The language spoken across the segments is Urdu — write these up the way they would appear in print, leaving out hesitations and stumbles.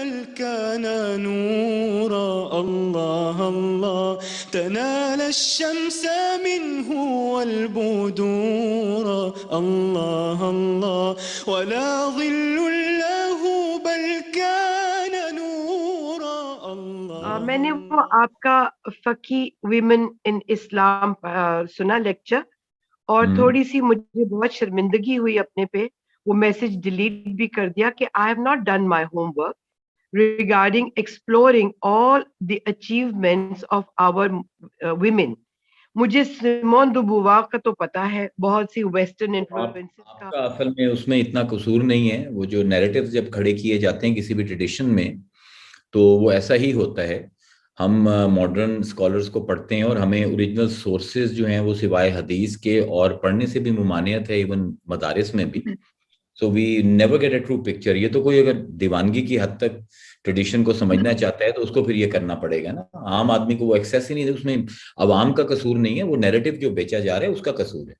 بل كان نورا الله الله تنال الشمس منه والبدور الله الله ولا ظل له بل كان نورا الله. میں نے وہ آپ کا فقی ویمن ان اسلام سنا لیکچر، اور تھوڑی سی مجھے بہت شرمندگی ہوئی اپنے پہ، وہ میسج ڈیلیٹ بھی کر دیا کہ I have not done my homework regarding exploring all the achievements of our women. مجھے سیمون دو بووار کا تو پتا ہے، بہت سی ویسٹرن انفلوئنسز کا. اصل میں اس میں اتنا قصور نہیں ہے. وہ جو نیریٹو جب کھڑے کیے جاتے ہیں کسی بھی ٹریڈیشن میں تو وہ ایسا ہی ہوتا ہے. ہم ماڈرن اسکالرس کو پڑھتے ہیں اور ہمیں اوریجنل سورسز جو ہیں وہ سوائے حدیث کے اور پڑھنے سے بھی ممانعت ہے، ایون مدارس میں بھی. So we never get a true picture. یہ تو کوئی اگر دیوانگی کی حد تک ٹریڈیشن کو سمجھنا چاہتا ہے تو اس کو پھر یہ کرنا پڑے گا نا. عام آدمی کو وہ ایکسیس ہی نہیں ہے. اس میں عوام کا قصور نہیں ہے، وہ نیریٹو جو بیچا جا رہا ہے اس کا قصور ہے.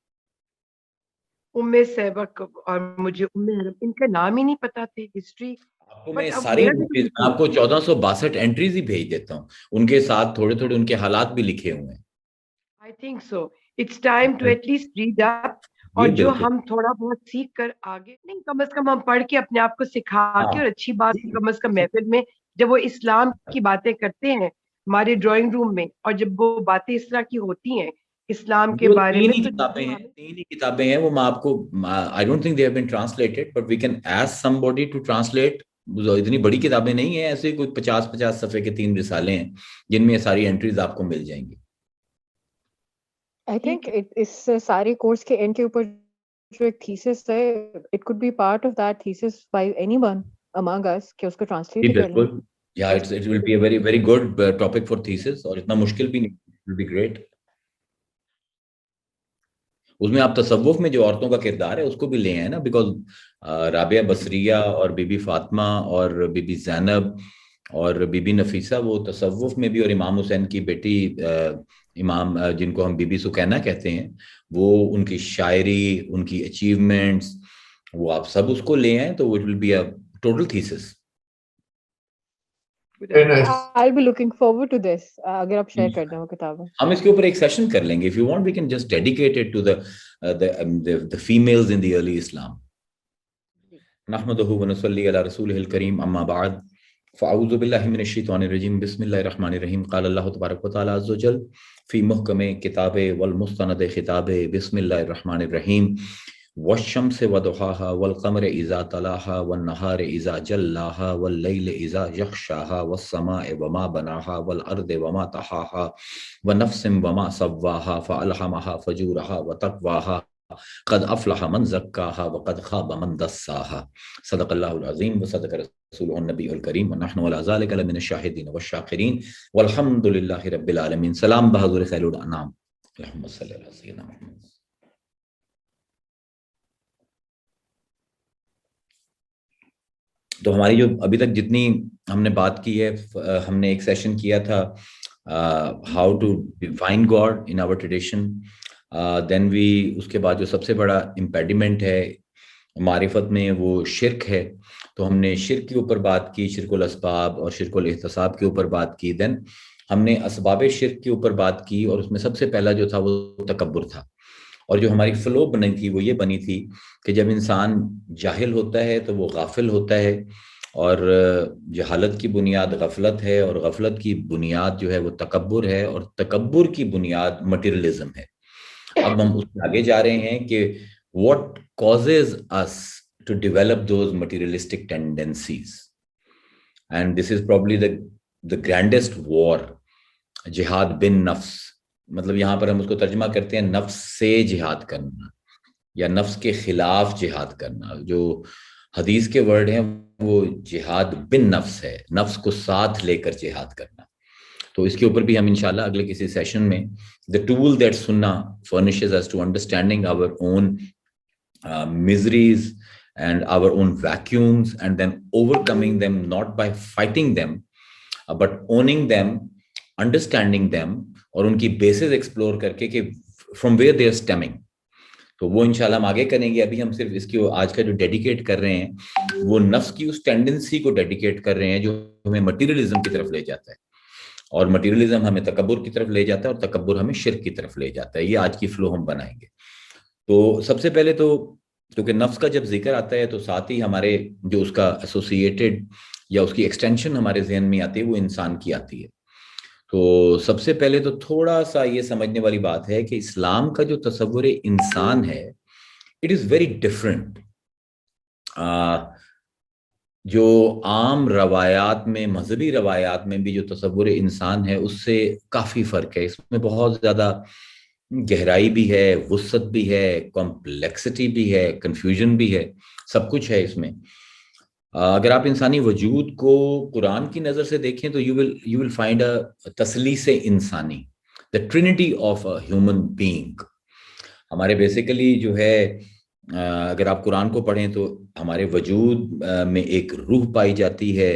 ام سیبک اور مجھے ان کا نام ہی نہیں پتا تھے ہسٹری. آپ کو میں ساری آپ کو 1462 انٹریز ہی بھیج دیتا ہوں، ان کے ساتھ تھوڑے تھوڑے ان کے حالات بھی لکھے ہوئے ہیں. I think so. It's time to at least read up. اور جو ہم تھوڑا بہت سیکھ کر آگے نہیں، کم از کم ہم پڑھ کے اپنے آپ کو سکھا کے، اور اچھی بات کم از کم محفل میں جب وہ اسلام کی باتیں کرتے ہیں ہمارے ڈرائنگ روم میں، اور جب وہ باتیں اس طرح کی ہوتی ہیں اسلام کے بارے میں، تین ہی کتابیں ہیں وہ. میں آپ کو I don't think they have been translated but we can ask somebody to translate. اتنی بڑی کتابیں نہیں ہیں، ایسے کوئی 50 صفحے کے 3 رسالے ہیں جن میں یہ ساری انٹریز آپ کو مل جائیں گی. I think اس سارے کورس کے اینڈ کے اوپر جو ایک تھیسس ہے، it could be part of that thesis by anyone among us کہ اس کو ٹرانسلیٹ کر لیں. Yeah, it will be a very very good topic for thesis اور اتنا مشکل بھی نہیں. It will be great. اس میں آپ تصوف میں جو عورتوں کا کردار ہے اس کو بھی لے ہیں نا، بیکاز رابعہ بصریہ اور بی بی فاطمہ اور بی بی زینب اور بی بی نفیسہ وہ تصوف میں بھی، اور امام حسین کی بیٹی امام جن کو ہم بی بی سکینہ کہتے ہیں، وہ ان کی شاعری، ان کی اچیومنٹس، وہ آپ سب اس کو لے ہیں تو it will be a total thesis. I'll be looking forward to this. اگر آپ شیئر کر دیں وہ کتابیں. ہم اس کے اوپر ایک سیشن کر لیں گے. If you want we can just dedicate it to the females in the early Islam. نحمده ونصلي على رسوله الكريم اما بعد فاعوذ بالله من الشيطان الرجيم بسم الله الرحمن الرحيم. قال الله تبارك وتعالى عز وجل في محكم كتابه والمستند خطابه بسم الله الرحمن الرحيم والشمس وضحاها والقمر اذا تلاها والنهار اذا جلاها والليل اذا يغشاها والسماء وما بناها والارض وما طحاها ونفس وما سواها فالهمها فجورها وتقواها قد افلح من زكاها وقد خاب من دساها. صدق الله العظيم وصدق رسوله النبي الكريم ونحن على ذلك لمن الشاهدين والشاكرين والحمد لله رب العالمين. سلام بحضور خیر الانام. اللهم صل على سيدنا محمد. تو ہماری جو ابھی تک جتنی ہم نے بات کی ہے، ہم نے ایک سیشن کیا تھا how to define God in our tradition. Then we اس کے بعد جو سب سے بڑا امپیڈیمنٹ ہے معرفت میں وہ شرک ہے، تو ہم نے شرک کے اوپر بات کی، شرک الاسباب اور شرک الاحتساب کے اوپر بات کی. دین ہم نے اسباب شرک کے اوپر بات کی، اور اس میں سب سے پہلا جو تھا وہ تکبر تھا. اور جو ہماری فلو بنی تھی وہ یہ بنی تھی کہ جب انسان جاہل ہوتا ہے تو وہ غافل ہوتا ہے، اور جہالت کی بنیاد غفلت ہے، اور غفلت کی بنیاد جو ہے وہ تکبر ہے، اور تکبر کی بنیاد مٹیریلزم ہے. اب ہم اس میں آگے جا رہے ہیں کہ what causes us to develop those materialistic tendencies, and this is probably the grandest war, jihad bin nafs. مطلب یہاں پر ہم اس کو ترجمہ کرتے ہیں نفس سے جہاد کرنا یا نفس کے خلاف جہاد کرنا. جو حدیث کے ورڈ ہیں وہ جہاد بن نفس ہے، نفس کو ساتھ لے کر جہاد کرنا. تو اس کے اوپر بھی ہم انشاءاللہ اگلے کسی سیشن میں the tool that Sunnah furnishes us to understanding our own miseries and our own vacuums, and then overcoming them not by fighting them but owning them, understanding them, اور ان کی بیسز ایکسپلور کر کے کہ from where they are stemming. تو وہ انشاءاللہ ہم آگے کریں گے. ابھی ہم صرف اس کی آج کا جو ڈیڈیکیٹ کر رہے ہیں وہ نفس کی اس ٹینڈنسی کو ڈیڈیکیٹ کر رہے ہیں جو ہمیں مٹیریلزم کی طرف لے جاتا ہے, اور مٹیریلزم ہمیں تکبر کی طرف لے جاتا ہے, اور تکبر ہمیں شرک کی طرف لے جاتا ہے. یہ آج کی فلو ہم بنائیں گے. تو سب سے پہلے تو کیونکہ نفس کا جب ذکر آتا ہے تو ساتھ ہی ہمارے جو اس کا ایسوسیٹڈ یا اس کی ایکسٹینشن ہمارے ذہن میں آتی ہے وہ انسان کی آتی ہے. تو سب سے پہلے تو تھوڑا سا یہ سمجھنے والی بات ہے کہ اسلام کا جو تصور انسان ہے اٹ از ویری ڈفرنٹ. جو عام روایات میں, مذہبی روایات میں بھی جو تصور انسان ہے اس سے کافی فرق ہے. اس میں بہت زیادہ گہرائی بھی ہے, وسعت بھی ہے, کمپلیکسٹی بھی ہے, کنفیوژن بھی ہے, سب کچھ ہے اس میں. اگر آپ انسانی وجود کو قرآن کی نظر سے دیکھیں تو یو ول فائنڈ اے تثلیث انسانی, the trinity of a human being. ہمارے بیسیکلی جو ہے اگر آپ قرآن کو پڑھیں تو ہمارے وجود میں ایک روح پائی جاتی ہے,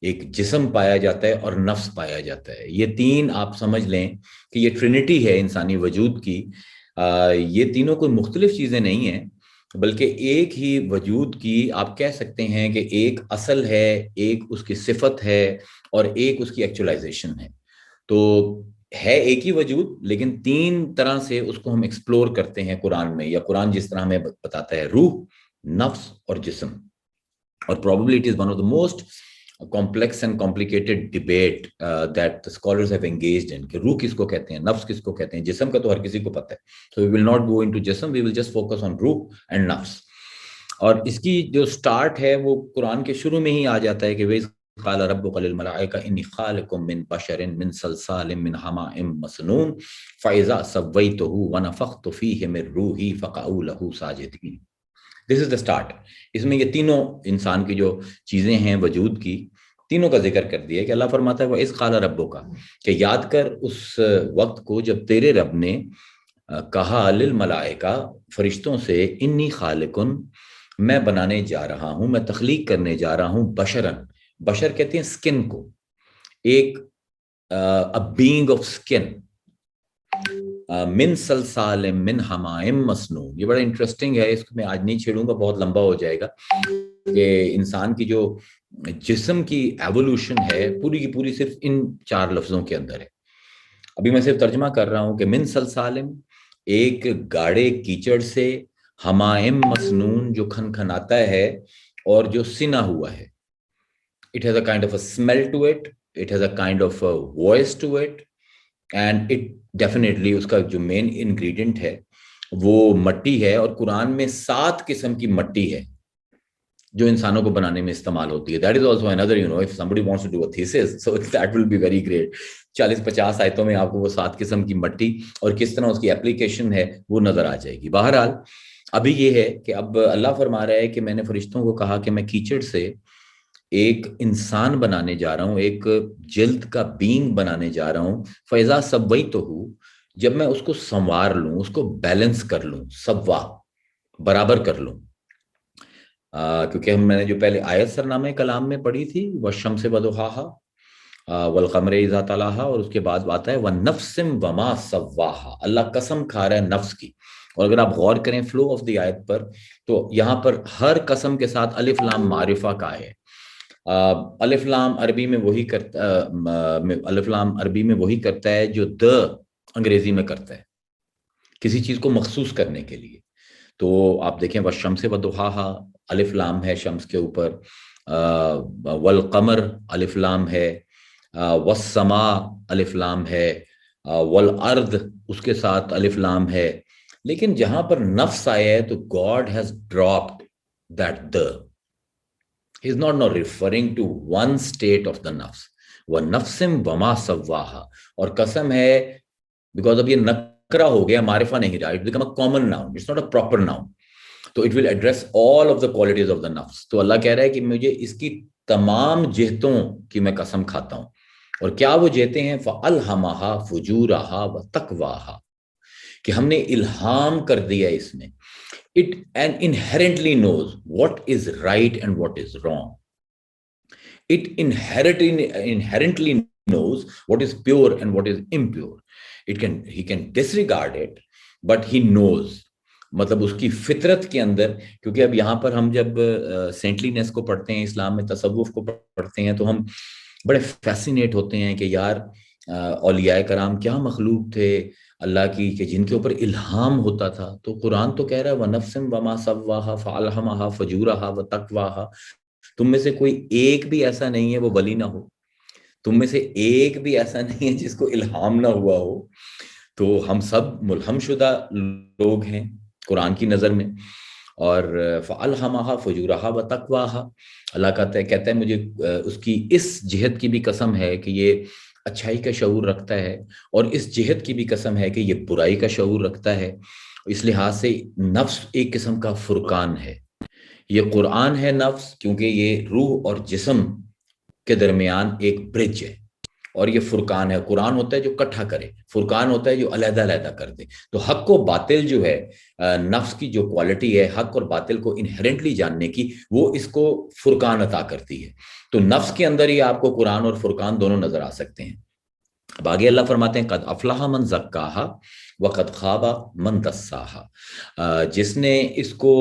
ایک جسم پایا جاتا ہے اور نفس پایا جاتا ہے. یہ تین آپ سمجھ لیں کہ یہ ٹرینٹی ہے انسانی وجود کی. یہ تینوں کوئی مختلف چیزیں نہیں ہیں بلکہ ایک ہی وجود کی آپ کہہ سکتے ہیں کہ ایک اصل ہے, ایک اس کی صفت ہے اور ایک اس کی ایکچولائزیشن ہے. تو ہے ایک ہی وجود لیکن تین طرح سے اس کو ہم ایکسپلور کرتے ہیں قرآن میں, یا قرآن جس طرح ہمیں بتاتا ہے, روح, نفس اور جسم. اور probably it is one of the most complex and complicated debate that the scholars have engaged in کہ روح کس کو کہتے ہیں, نفس کس کو کہتے ہیں. جسم کا تو ہر کسی کو پتہ ہے, so we will not go into جسم, we will just focus on روح and نفس. اور اس کی جو سٹارٹ ہے وہ قرآن کے شروع میں ہی آ جاتا ہے کہ وَإِذْ قَالَ رَبُّكَ لِلْمَلَائِكَةِ إِنِّي خَالِقٌ مِّن بَشَرٍ مِّن صَلْصَالٍ مِّنْ حَمَإٍ مَّسْنُونٍ فَإِذَا سَوَّيْتُهُ وَنَفَخْتُ فِيهِ مِن رُوحِي فَقَعُوا لَهُ سَاجِدِينَ. دس از دا اسٹارٹ. اس میں یہ تینوں انسان کی جو چیزیں ہیں وجود کی, تینوں کا ذکر کر دیا کہ اللہ فرماتا ہے وَإِذْ قَالَ رَبُّكَ کہ یاد کر اس وقت کو جب تیرے رب نے کہا للملائکہ فرشتوں سے, انی خالقن میں بنانے جا رہا ہوں, میں تخلیق کرنے جا رہا ہوں, بشرن, بشر کہتے ہیں سکن کو, ایک بینگ آف سکن, من سلسال من حمائم مسنون. یہ بڑا انٹرسٹنگ ہے, اس کو میں آج نہیں چھیڑوں گا, بہت لمبا ہو جائے گا. کہ انسان کی جو جسم کی ایوولوشن ہے پوری کی پوری صرف ان 4 لفظوں کے اندر ہے. ابھی میں صرف ترجمہ کر رہا ہوں کہ من سلسالم ایک گاڑے کیچڑ سے, حمائم مسنون جو کھنکھناتا ہے اور جو سنا ہوا ہے. It has a kind of a smell to it, it has a kind of a voice to it, and it definitely اس کا جو مین انگریڈینٹ ہے وہ مٹی ہے. اور قرآن میں 7 قسم کی مٹی ہے جو انسانوں کو بنانے میں استعمال ہوتی ہے. That is also another, if somebody wants to do a thesis, so that will be very great. 40-50 آیتوں میں آپ کو وہ 7 قسم کی مٹی اور کس طرح اس کی اپلیکیشن ہے وہ نظر آ جائے گی. بہرحال ابھی یہ ہے کہ اب اللہ فرما رہا ہے کہ میں نے فرشتوں کو کہا کہ میں کیچڑ سے ایک انسان بنانے جا رہا ہوں, ایک جلد کا بینگ بنانے جا رہا ہوں. فیضا سویتہ, جب میں اس کو سنوار لوں, اس کو بیلنس کر لوں, سوا برابر کر لوں. کیونکہ میں نے جو پہلے آیت سرنامہ کلام میں پڑھی تھی والشمس وضحاہا والقمر اذا تلاہا, اور اس کے بعد آتا ہے والنفس وما سواہا. اللہ قسم کھا رہا ہے نفس کی. اور اگر آپ غور کریں فلو آف دی آیت پر تو یہاں پر ہر قسم کے ساتھ الف لام معرفہ کا ہے. الف لام عربی میں وہی کرتا الف لام عربی میں وہی کرتا ہے جو د انگریزی میں کرتا ہے کسی چیز کو مخصوص کرنے کے لیے. تو آپ دیکھیں والشمس وضحاہا الف لام ہے شمس کے اوپر, والقمر الف لام ہے, والسماء الف لام ہے, والارض اس کے ساتھ الف لام ہے. لیکن جہاں پر نفس آیا ہے تو God has dropped that the. He is not referring to one state of the nafs. وَنَفْسٍ وَمَا سَوَّاهَا, اور قسم ہے because اب یہ نکرہ ہو گیا, معرفہ نہیں رہا, it become a common noun, it's not a proper noun. تو it will address all of the qualities of the nafs. تو اللہ کہہ رہا ہے کہ مجھے اس کی تمام جہتوں کی میں قسم کھاتا ہوں. اور کیا وہ جہتیں ہیں؟ فَأَلْهَمَهَا فُجُورَهَا وَتَقْوَاهَا, کہ ہم نے الہام کر دیا اس میں. It and inherently knows what is right and what is wrong. It inherently knows what is pure and what is impure. He can disregard it, but he knows. مطلب اس کی فطرت کے اندر. کیونکہ اب یہاں پر ہم جب سینٹلینس کو پڑھتے ہیں اسلام میں, تصوف کو پڑھتے ہیں, تو ہم بڑے فیسینیٹ ہوتے ہیں کہ یار اولیاء کرام کیا مخلوق تھے اللہ کی, کہ جن کے اوپر الہام ہوتا تھا. تو قرآن تو کہہ رہا ہے وَنَفْسٍ وَمَا سَوَّاهَا فَأَلْهَمَهَا فُجُورَهَا وَتَقْوَاهَا. تم میں سے کوئی ایک بھی ایسا نہیں ہے وہ ولی نہ ہو, تم میں سے ایک بھی ایسا نہیں ہے جس کو الہام نہ ہوا ہو. تو ہم سب ملہم شدہ لوگ ہیں قرآن کی نظر میں. اور فَأَلْهَمَهَا فُجُورَهَا وَتَقْوَاهَا, اللہ کہتا ہے مجھے اس کی اس جہت کی بھی قسم ہے کہ یہ اچھائی کا شعور رکھتا ہے, اور اس جہت کی بھی قسم ہے کہ یہ برائی کا شعور رکھتا ہے. اس لحاظ سے نفس ایک قسم کا فرقان ہے. یہ قرآن ہے نفس, کیونکہ یہ روح اور جسم کے درمیان ایک برج ہے, اور یہ فرقان ہے. قرآن ہوتا ہے جو کٹھا کرے, فرقان ہوتا ہے جو علیحدہ علیحدہ کر دے. تو حق و باطل جو ہے, نفس کی جو کوالٹی ہے حق اور باطل کو انہیرنٹلی جاننے کی, وہ اس کو فرقان عطا کرتی ہے. تو نفس کے اندر ہی آپ کو قرآن اور فرقان دونوں نظر آ سکتے ہیں. اب آگے اللہ فرماتے ہیں قد افلح من زکاہا وقد خاب من دساہا, جس نے اس کو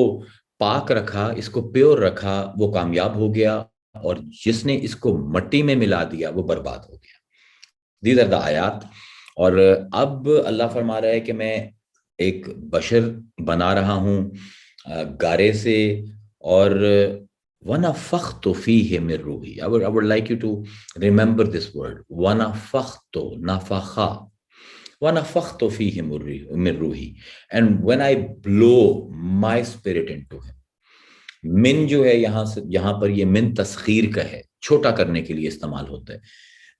پاک رکھا, اس کو پیور رکھا, وہ کامیاب ہو گیا, اور جس نے اس کو مٹی میں ملا دیا وہ برباد ہو گیا. دیز آر دا آیات. اور اب اللہ فرما رہا ہے کہ میں ایک بشر بنا رہا ہوں گارے سے, اور وَنَفَخْتُ فِيهِ مِن رُوحِي. I would like you to remember this word. وَنَفَخْتُ, نَفَخَ, وَنَفَخْتُ فِيهِ مِن رُوحِي. And when I blow my spirit into him. من جو ہے یہاں پر یہ من تسخیر کا ہے, چھوٹا کرنے کے لیے استعمال ہوتا ہے.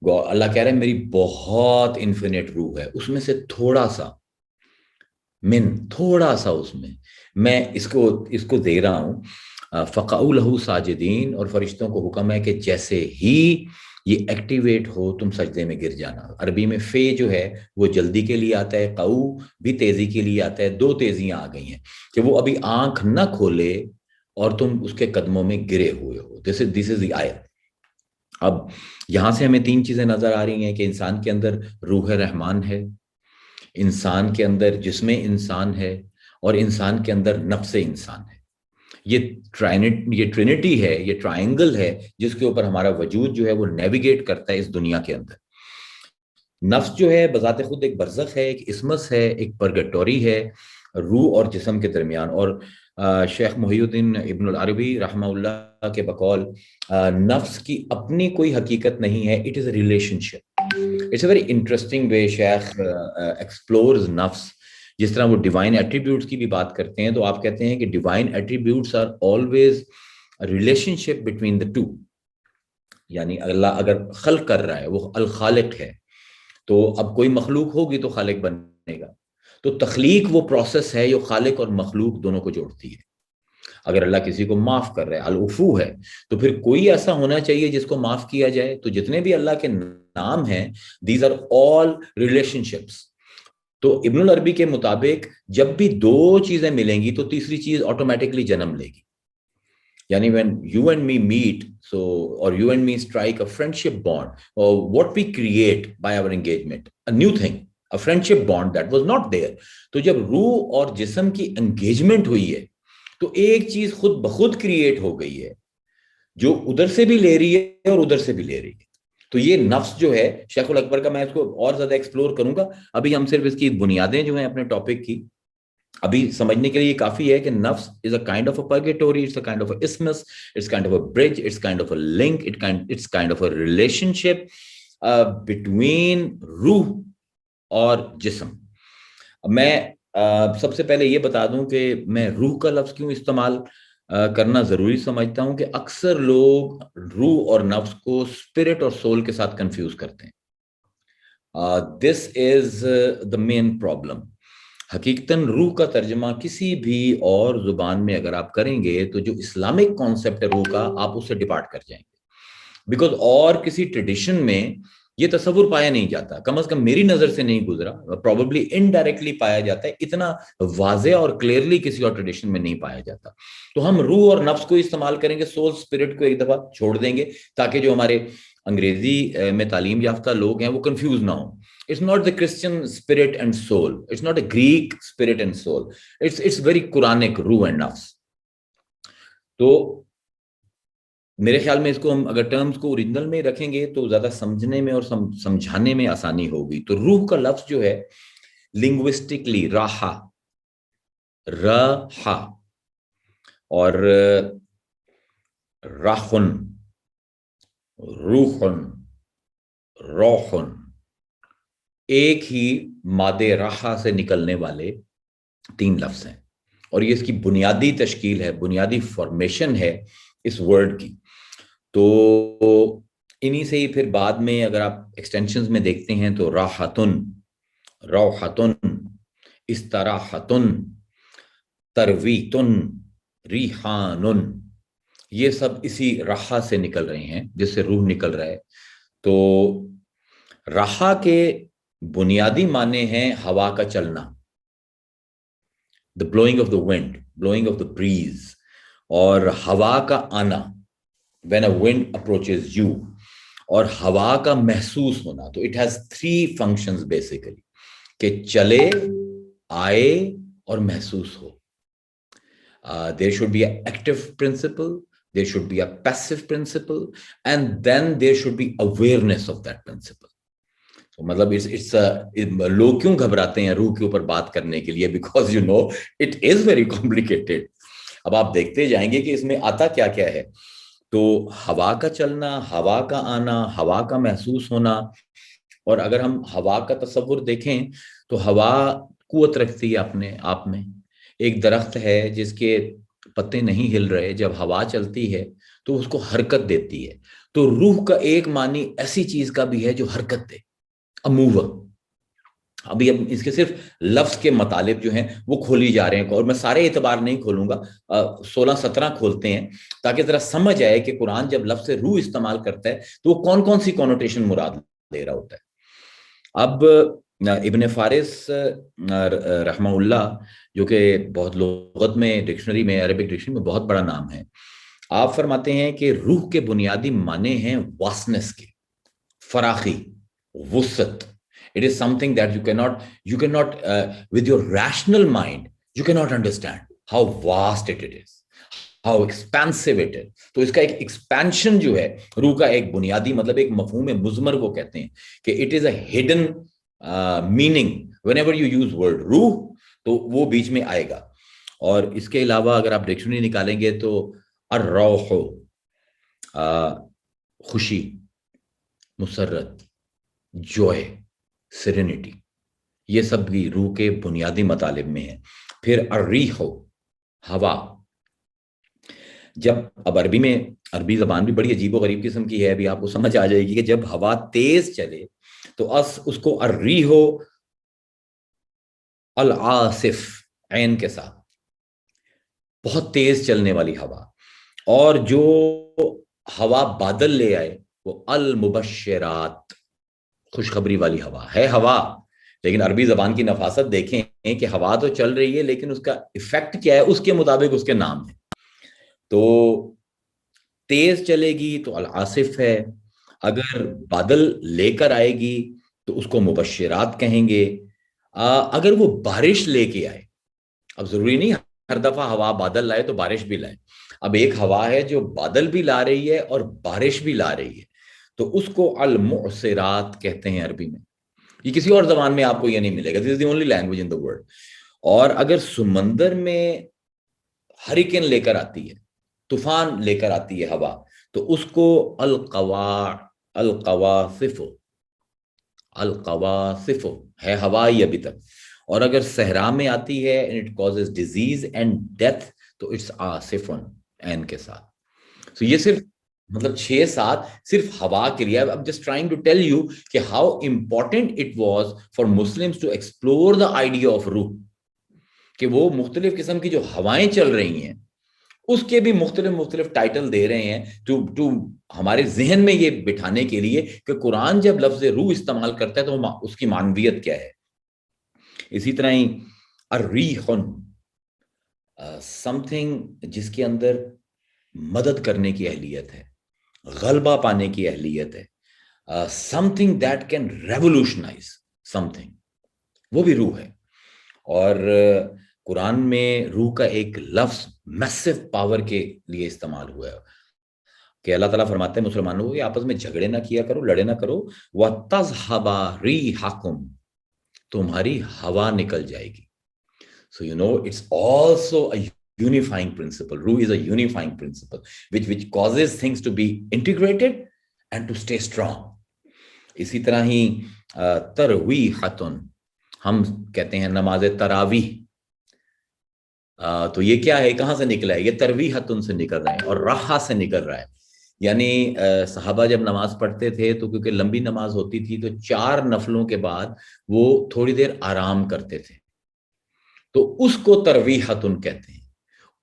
اللہ کہہ رہے ہیں میری بہت انفینٹ روح ہے, اس میں سے تھوڑا سا من, تھوڑا سا اس میں اس کو دے رہا ہوں. فَقَعُوا لَهُ سَاجِدِينَ, اور فرشتوں کو حکم ہے کہ جیسے ہی یہ ایکٹیویٹ ہو تم سجدے میں گر جانا. عربی میں فے جو ہے وہ جلدی کے لیے آتا ہے, قعو بھی تیزی کے لیے آتا ہے. دو تیزیاں آ گئی ہیں کہ وہ ابھی آنکھ نہ کھولے اور تم اس کے قدموں میں گرے ہوئے ہو. دس از دی آیت. اب یہاں سے ہمیں تین چیزیں نظر آ رہی ہیں کہ انسان کے اندر روح رحمان ہے, انسان کے اندر جسم انسان ہے, اور انسان کے اندر نفس انسان ہے. یہ ٹرینٹی ہے, یہ ٹرائنگل ہے جس کے اوپر ہمارا وجود جو ہے وہ نیویگیٹ کرتا ہے اس دنیا کے اندر. نفس جو ہے بذات خود ایک برزخ ہے, ایک اسمس ہے, ایک پرگٹوری ہے روح اور جسم کے درمیان. اور شیخ محی الدین ابن العربی رحمہ اللہ کے بقول نفس کی اپنی کوئی حقیقت نہیں ہے, it is a relationship. It's a very interesting way شیخ ایکسپلورز نفس. جس طرح وہ ڈیوائن ایٹریبیوٹس کی بھی بات کرتے ہیں, تو آپ کہتے ہیں کہ divine attributes are always relationship between the two. یعنی اللہ اگر خلق کر رہا ہے, وہ الخالق ہے, تو اب کوئی مخلوق ہوگی تو خالق بنے گا. تو تخلیق وہ پروسیس ہے جو خالق اور مخلوق دونوں کو جوڑتی ہے. اگر اللہ کسی کو معاف کر رہا ہے, العفو ہے, تو پھر کوئی ایسا ہونا چاہیے جس کو معاف کیا جائے. تو جتنے بھی اللہ کے نام ہیں, these are all relationships. تو ابن العربی کے مطابق جب بھی دو چیزیں ملیں گی تو تیسری چیز آٹومیٹکلی جنم لے گی. یعنی when you and me meet, so or you and me strike a friendship bond, or what we create by our engagement, a new thing, a friendship bond that was not there. تو جب روح اور جسم کی انگیجمنٹ ہوئی ہے تو ایک چیز خود بخود کریٹ ہو گئی ہے جو ادھر سے بھی لے رہی ہے اور ادھر سے بھی لے رہی ہے. تو یہ نفس جو ہے شیخ الاکبر کا, میں اس کو اور زیادہ ایکسپلور کروں گا. ابھی ہم صرف اس کی بنیادیں جو ہیں اپنے ٹاپک کی ابھی سمجھنے کے لیے کافی ہے کہ نفس is a kind of a purgatory, it's a kind of a isthmus, it's kind of a bridge, it's kind of a link, it's kind of a relationship between روح اور جسم. میں سب سے پہلے یہ بتا دوں کہ میں روح کا لفظ کیوں استعمال کرنا ضروری سمجھتا ہوں کہ اکثر لوگ روح اور نفس کو اسپرٹ اور سول کے ساتھ کنفیوز کرتے ہیں. دس از دا مین پرابلم. حقیقتاً روح کا ترجمہ کسی بھی اور زبان میں اگر آپ کریں گے تو جو اسلامک کانسیپٹ ہے روح کا, آپ اس سے ڈپارٹ کر جائیں گے, بیکاز اور کسی ٹریڈیشن میں یہ تصور پایا نہیں جاتا, کم از کم میری نظر سے نہیں گزرا, پروبیبلی انڈائریکٹلی پایا جاتا ہے, اتنا واضح اور کلیئرلی کسی اور ٹریڈیشن میں نہیں پایا جاتا. تو ہم روح اور نفس کو استعمال کریں گے, سول اسپرٹ کو ایک دفعہ چھوڑ دیں گے تاکہ جو ہمارے انگریزی میں تعلیم یافتہ لوگ ہیں وہ کنفیوز نہ ہوں. It's not the Christian spirit and soul. It's not a Greek spirit and soul. It's very Quranic, ruh and nafs. تو میرے خیال میں اس کو ہم اگر ٹرمز کو اوریجنل میں رکھیں گے تو زیادہ سمجھنے میں اور سمجھانے میں آسانی ہوگی. تو روح کا لفظ جو ہے لنگوسٹکلی راحا، راحا اور راحن، روحن، روحن، ایک ہی مادے راحا سے نکلنے والے 3 لفظ ہیں. اور یہ اس کی بنیادی تشکیل ہے، بنیادی فارمیشن ہے اس ورڈ کی. تو انہی سے ہی پھر بعد میں اگر آپ ایکسٹینشنز میں دیکھتے ہیں تو راحتن، روحتن، استراحتن، ترویتن، ریحانن، یہ سب اسی راحہ سے نکل رہے ہیں جس سے روح نکل رہا ہے. تو راحہ کے بنیادی معنی ہیں ہوا کا چلنا، the blowing of the wind, blowing of the breeze، اور ہوا کا آنا when a wind approaches you، اور ہوا کا محسوس ہونا. تو it has 3 functions basically، کہ چلے، آئے اور محسوس ہو. There should be an active principle, there should be a passive principle, and then there should be awareness of that principle. So مطلب لوگ کیوں گھبراتے ہیں روح کے اوپر بات کرنے کے لیے؟ because you know it is very complicated. اب آپ دیکھتے جائیں گے کہ اس میں آتا کیا کیا ہے. تو ہوا کا چلنا، ہوا کا آنا، ہوا کا محسوس ہونا. اور اگر ہم ہوا کا تصور دیکھیں تو ہوا قوت رکھتی ہے اپنے آپ میں. ایک درخت ہے جس کے پتے نہیں ہل رہے، جب ہوا چلتی ہے تو اس کو حرکت دیتی ہے. تو روح کا ایک معنی ایسی چیز کا بھی ہے جو حرکت دے، موور. ابھی اب اس کے صرف لفظ کے مطالب جو ہیں وہ کھولی جا رہے ہیں، اور میں سارے اعتبار نہیں کھولوں گا، 16-17 کھولتے ہیں تاکہ ذرا سمجھ آئے کہ قرآن جب لفظ روح استعمال کرتا ہے تو وہ کون کون سی کونوٹیشن مراد لے رہا ہوتا ہے. اب ابن فارس رحمہ اللہ، جو کہ بہت لغت میں، ڈکشنری میں، عربک ڈکشنری میں بہت بڑا نام ہے، آپ فرماتے ہیں کہ روح کے بنیادی معنی ہیں واسنس کے، فراخی، وسعت. It is something that you cannot with your rational mind you cannot understand how vast it is, how expansive it is. تو اس کا ایک ایکسپینشن جو ہے روح کا ایک بنیادی مطلب، ایک مفہوم مضمر وہ کہتے ہیں کہ it is a hidden meaning whenever you use word روح، تو وہ بیچ میں آئے گا. اور اس کے علاوہ اگر آپ ڈکشنری نکالیں گے تو الروح، خوشی، مسرت، جوائے، سیرینٹی، یہ سب بھی روح کے بنیادی مطالب میں ہیں. پھر الریح، ہوا. جب اب عربی زبان بھی بڑی عجیب و غریب قسم کی ہے، ابھی آپ کو سمجھ آ جائے گی کہ جب ہوا تیز چلے تو اس کو الریح العاصف عین کے ساتھ، بہت تیز چلنے والی ہوا. اور جو ہوا بادل لے آئے وہ المبشرات، خوشخبری والی ہوا ہے. ہوا، لیکن عربی زبان کی نفاست دیکھیں کہ ہوا تو چل رہی ہے لیکن اس کا ایفیکٹ کیا ہے، اس کے مطابق اس کے نام ہے. تو تیز چلے گی تو العاصف ہے، اگر بادل لے کر آئے گی تو اس کو مبشرات کہیں گے. اگر وہ بارش لے کے آئے، اب ضروری نہیں ہر دفعہ ہوا بادل لائے تو بارش بھی لائے. اب ایک ہوا ہے جو بادل بھی لا رہی ہے اور بارش بھی لا رہی ہے، تو اس کو المعصرات کہتے ہیں عربی میں. یہ کسی اور زبان میں آپ کو یہ نہیں ملے گا. This is the only language in the world. اور اگر سمندر میں ہریکن لے کر آتی ہے، طوفان لے کر آتی ہے ہوا، تو اس کو القواصف ہے ہوا ہی ابھی تک. اور اگر صحرا میں آتی ہے and it causes disease and death تو it's آصفن عین کے ساتھ. So یہ صرف مطلب 6-7 صرف ہوا کے لیے. I'm just trying to tell you کہ how important it was for Muslims to explore the idea of روح، کہ وہ مختلف قسم کی جو ہوائیں چل رہی ہیں اس کے بھی مختلف ٹائٹل دے رہے ہیں ٹو ہمارے ذہن میں یہ بٹھانے کے لیے کہ قرآن جب لفظ روح استعمال کرتا ہے تو اس کی معنویت کیا ہے. اسی طرح ہی الریح، سم تھنگ جس کے اندر مدد کرنے کی اہلیت ہے، غلبہ پانے کی اہلیت ہے، something that can revolutionize something, وہ بھی روح ہے. اور قرآن میں روح کا ایک لفظ میسو پاور کے لیے استعمال ہوا ہے کہ اللہ تعالیٰ فرماتے ہیں مسلمانوں کو کہ آپس میں جھگڑے نہ کیا کرو, لڑے نہ کرو. وَتَذْهَبَ رِيحَكُمْ, تمہاری ہوا نکل جائے گی. So you know it's also a unifying principle. Ruh is a unifying principle which causes things to be integrated and to stay strong. اسی طرح ہی ترویحتن, ہم کہتے ہیں نماز تراویح, تو یہ کیا ہے, کہاں سے نکلا ہے؟ یہ ترویحتن سے نکل رہا ہے اور راحہ سے نکل رہا ہے. یعنی صحابہ جب نماز پڑھتے تھے تو کیونکہ لمبی نماز ہوتی تھی تو 4 نفلوں کے بعد وہ تھوڑی دیر آرام کرتے تھے, تو اس کو ترویحتن کہتے ہیں.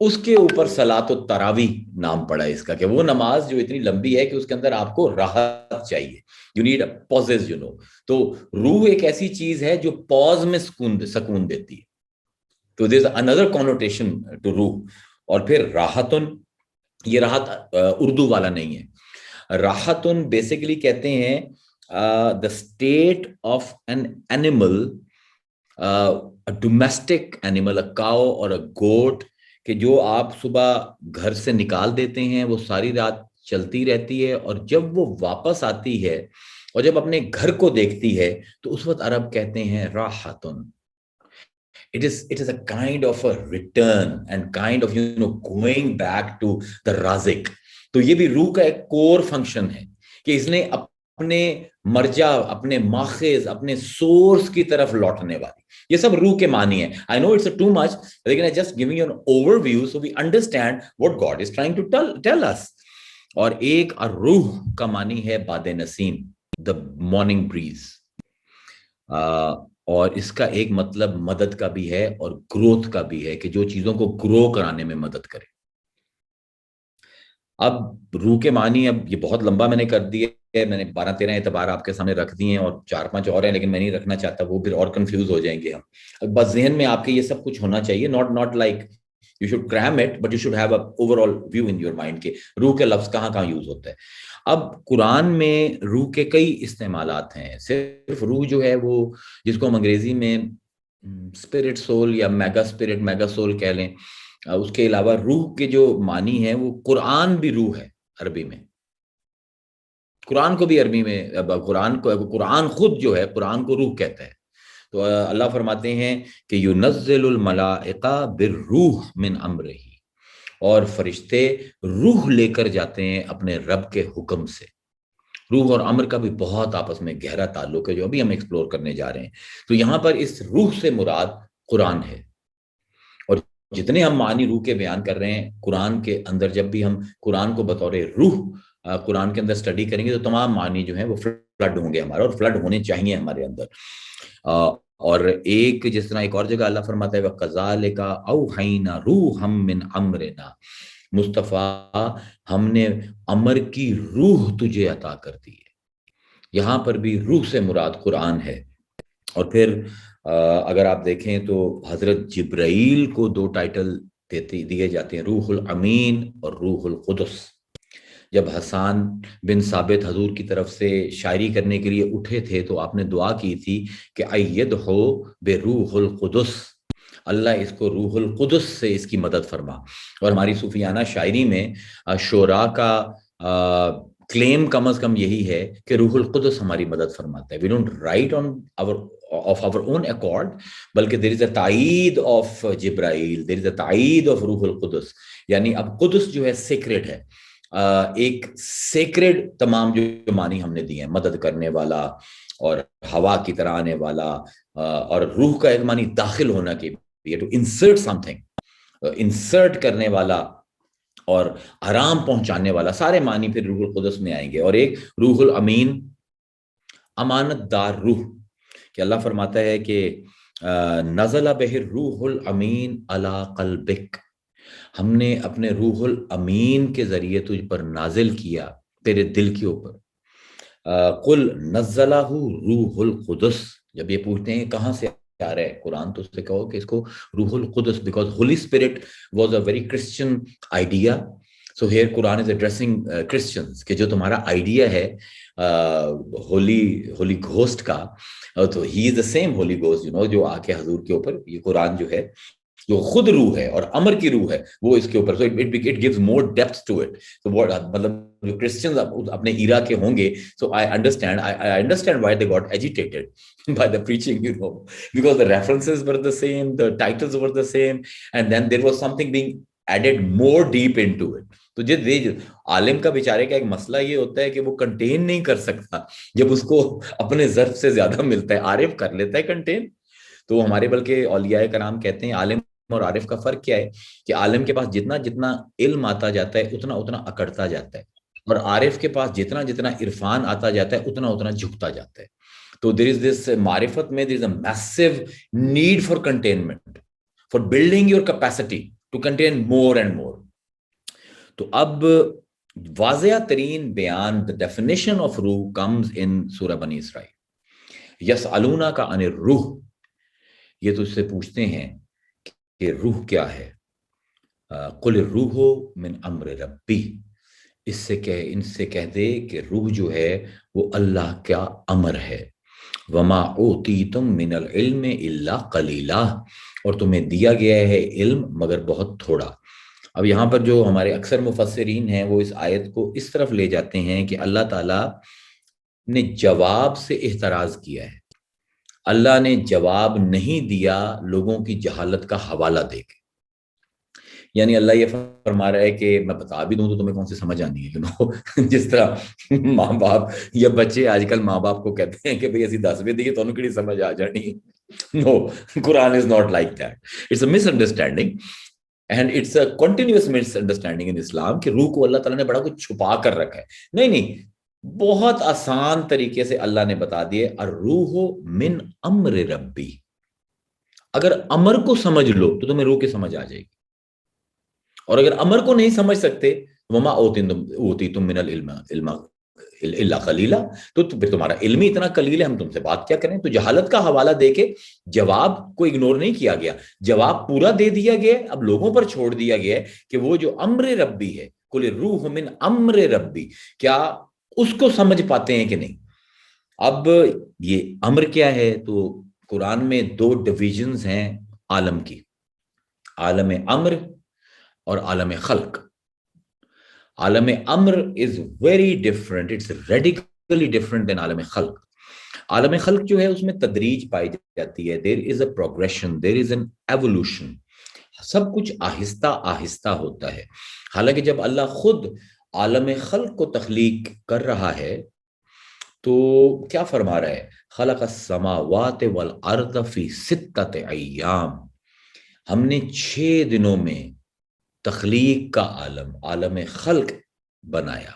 اس کے اوپر صلاۃ التراویح نام پڑا اس کا, کہ وہ نماز جو اتنی لمبی ہے کہ اس کے اندر آپ کو راحت چاہیے, you need pauses, you know. تو روح ایک ایسی چیز ہے جو پاز میں سکون دیتی ہے. تو دیر از اندر کنوٹیشن ٹو روح. اور پھر راحتن, یہ راحت اردو والا نہیں ہے. راحتن بیسیکلی کہتے ہیں the state of an animal, a domestic animal, a cow or a goat, کہ جو آپ صبح گھر سے نکال دیتے ہیں, وہ ساری رات چلتی رہتی ہے, اور جب وہ واپس آتی ہے اور جب اپنے گھر کو دیکھتی ہے تو اس وقت عرب کہتے ہیں راحتن. It is a kind of a return and kind of, you know, going back to the razik. تو یہ بھی روح کا ایک کور فنکشن ہے کہ اس نے اپنے مرجع, اپنے ماخذ, اپنے سورس کی طرف لوٹنے والی. یہ سب روح کے معنی ہیں. I know it's too much, لیکن I just giving you an overview so we understand what God is trying to tell us. اور ایک روح کا معنی ہے باد نسیم, the morning breeze. اور اس کا ایک مطلب مدد کا بھی ہے اور گروتھ کا بھی ہے, کہ جو چیزوں کو گرو کرانے میں مدد کرے. اب روح کے معنی, اب یہ بہت لمبا میں نے کر دیا ہے, میں نے 12-13 اعتبار آپ کے سامنے رکھ دیے ہیں, اور 4-5 اور ہیں لیکن میں نہیں رکھنا چاہتا, وہ پھر اور کنفیوز ہو جائیں گے ہم. بس ذہن میں آپ کے یہ سب کچھ ہونا چاہیے, not like you should cram it, but you should have a overall view in your mind کہ روح کے لفظ کہاں کہاں یوز ہوتا ہے. اب قرآن میں روح کے کئی استعمالات ہیں. صرف روح جو ہے وہ, جس کو ہم انگریزی میں اسپرٹ سول یا میگا سول کہہ لیں, اس کے علاوہ روح کے جو معنی ہیں وہ قرآن بھی روح ہے عربی میں. قرآن کو بھی عربی میں, قرآن خود جو ہے قرآن کو روح کہتا ہے. تو اللہ فرماتے ہیں کہ يُنَزِّلُ الْمَلَائِكَةَ بِالرُّوحِ مِنْ أَمْرِهِ, اور فرشتے روح لے کر جاتے ہیں اپنے رب کے حکم سے. روح اور امر کا بھی بہت آپس میں گہرا تعلق ہے جو ابھی ہم ایکسپلور کرنے جا رہے ہیں. تو یہاں پر اس روح سے مراد قرآن ہے, اور جتنے ہم معنی روح کے بیان کر رہے ہیں قرآن کے اندر, جب بھی ہم قرآن کو بطور روح قرآن کے اندر سٹڈی کریں گے تو تمام معنی جو ہیں وہ فلڈ ہوں گے ہمارے, اور فلڈ ہونے چاہیے ہمارے اندر. اور ایک جس طرح ایک اور جگہ اللہ فرماتا ہے وَكَذَلِكَ أَوْحَيْنَا رُوحًا مِّنْ أَمْرِنَا, مصطفیٰ ہم نے امر کی روح تجھے عطا کر دی ہے. یہاں پر بھی روح سے مراد قرآن ہے. اور پھر اگر آپ دیکھیں تو حضرت جبرائیل کو 2 ٹائٹل دیے جاتے ہیں, روح الامین اور روح القدس. جب حسان بن ثابت حضور کی طرف سے شاعری کرنے کے لیے اٹھے تھے تو آپ نے دعا کی تھی کہ ایدہ بروح القدس, اللہ اس کو روح القدس سے اس کی مدد فرما. اور ہماری صوفیانہ شاعری میں شعراء کا کلیم کم از کم یہی ہے کہ روح القدس ہماری مدد فرماتا ہے. We don't write of our own accord, بلکہ there is a تائید of Jibrail, there is a تائید of روح القدس. یعنی اب قدس جو ہے سیکریٹ ہے, ایک سیکریڈ تمام جو معنی ہم نے دیے ہیں, مدد کرنے والا اور ہوا کی طرح آنے والا, اور روح کا ایک معنی داخل ہونا کی, to insert something, insert کرنے والا اور آرام پہنچانے والا, سارے معنی پھر روح القدس میں آئیں گے. اور ایک روح الامین, امانت دار روح, کہ اللہ فرماتا ہے کہ نزل بہ الروح الامین علی قلبک, ہم نے اپنے روح الامین کے ذریعے تجھ پر نازل کیا تیرے دل کے اوپر. قل نزلہ روح القدس, جب یہ پوچھتے ہیں کہاں سے آ رہا ہے قرآن تو اس سے کہو کہ اس کو روح القدس, because Holy Spirit was a very Christian idea. So here Quran is addressing Christians کہ جو تمہارا آئیڈیا ہے ہولی گھوسٹ کا, تو he is the same holy ghost, جو آ کے حضور کے اوپر, یہ قرآن جو ہے جو خود روح ہے اور امر کی روح ہے وہ اس کے اوپر, so it gives more depth to it. So مطلب جو کرسچنز اپنے ایرا کے ہوں گے, so I understand why they got agitated by the preaching, because the references were the same, the titles were the same, and then there was something being added more deep into it. تو عالم کا بیچارے کا ایک مسئلہ یہ ہوتا ہے کہ وہ کنٹین نہیں کر سکتا جب اس کو اپنے ظرف سے زیادہ ملتا ہے. عارف کر لیتا ہے کنٹین. تو ہمارے بلکہ اولیاء کرام کہتے ہیں عالم اور عارف کا فرق کیا ہے, کہ عالم کے پاس جتنا جتنا علم آتا جاتا ہے اتنا اتنا اکڑتا جاتا ہے, اور عارف کے پاس جتنا جتنا عرفان آتا جاتا ہے اتنا اتنا جھکتا جاتا ہے. تو there is this معرفت میں there is a massive need for containment, for building your capacity to contain more and more. تو اب واضح ترین بیان, the definition of روح comes in سورہ بنی اسرائیل. یسألونک عن الروح, یہ تو اس سے پوچھتے ہیں کہ روح کیا ہے. قل الروح من امر ربی, ان سے کہہ دے کہ روح جو ہے وہ اللہ کا امر ہے. وما اوتیتم من العلم الا قلیلا, اور تمہیں دیا گیا ہے علم مگر بہت تھوڑا. اب یہاں پر جو ہمارے اکثر مفسرین ہیں وہ اس آیت کو اس طرف لے جاتے ہیں کہ اللہ تعالیٰ نے جواب سے احتراز کیا ہے, اللہ نے جواب نہیں دیا لوگوں کی جہالت کا حوالہ دے کے. یعنی اللہ یہ فرما رہا ہے کہ میں بتا بھی دوں تو تمہیں کون سی سمجھ آنی ہے. جس طرح ماں باپ یا بچے آج کل ماں باپ کو کہتے ہیں کہ بھئی اسی 10 دیے تو انہوں کی سمجھ آ جانی. No, Quran is not like that. It's a misunderstanding, and it's a continuous misunderstanding in Islam کہ روح کو اللہ تعالیٰ نے بڑا کچھ چھپا کر رکھا ہے. نہیں, بہت آسان طریقے سے اللہ نے بتا دیے الروح من امر ربی. اگر امر کو سمجھ لو تو تمہیں روح کی سمجھ آ جائے گی, اور اگر امر کو نہیں سمجھ سکتے وما اوتیتم من العلم الا قلیلا, تو پھر تمہارا علم ہی اتنا قلیل ہے, ہم تم سے بات کیا کریں. تو جہالت کا حوالہ دے کے جواب کو اگنور نہیں کیا گیا, جواب پورا دے دیا گیا. اب لوگوں پر چھوڑ دیا گیا کہ وہ جو امر ربی ہے, قل الروح من امر ربی, کیا اس کو سمجھ پاتے ہیں کہ نہیں. اب یہ امر کیا ہے, تو قرآن میں 2 ڈویژنز ہیں عالم کی, عالم امر اور عالم خلق. عالم امر is very different, it's radically different than عالم خلق. عالم خلق جو ہے اس میں تدریج پائی جاتی ہے, there is a progression, there is an evolution, سب کچھ آہستہ آہستہ ہوتا ہے. حالانکہ جب اللہ خود عالم خلق کو تخلیق کر رہا ہے تو کیا فرما رہا ہے, خلق السماوات والارض فی 6 ایام, ہم نے 6 دنوں میں تخلیق کا عالم خلق بنایا.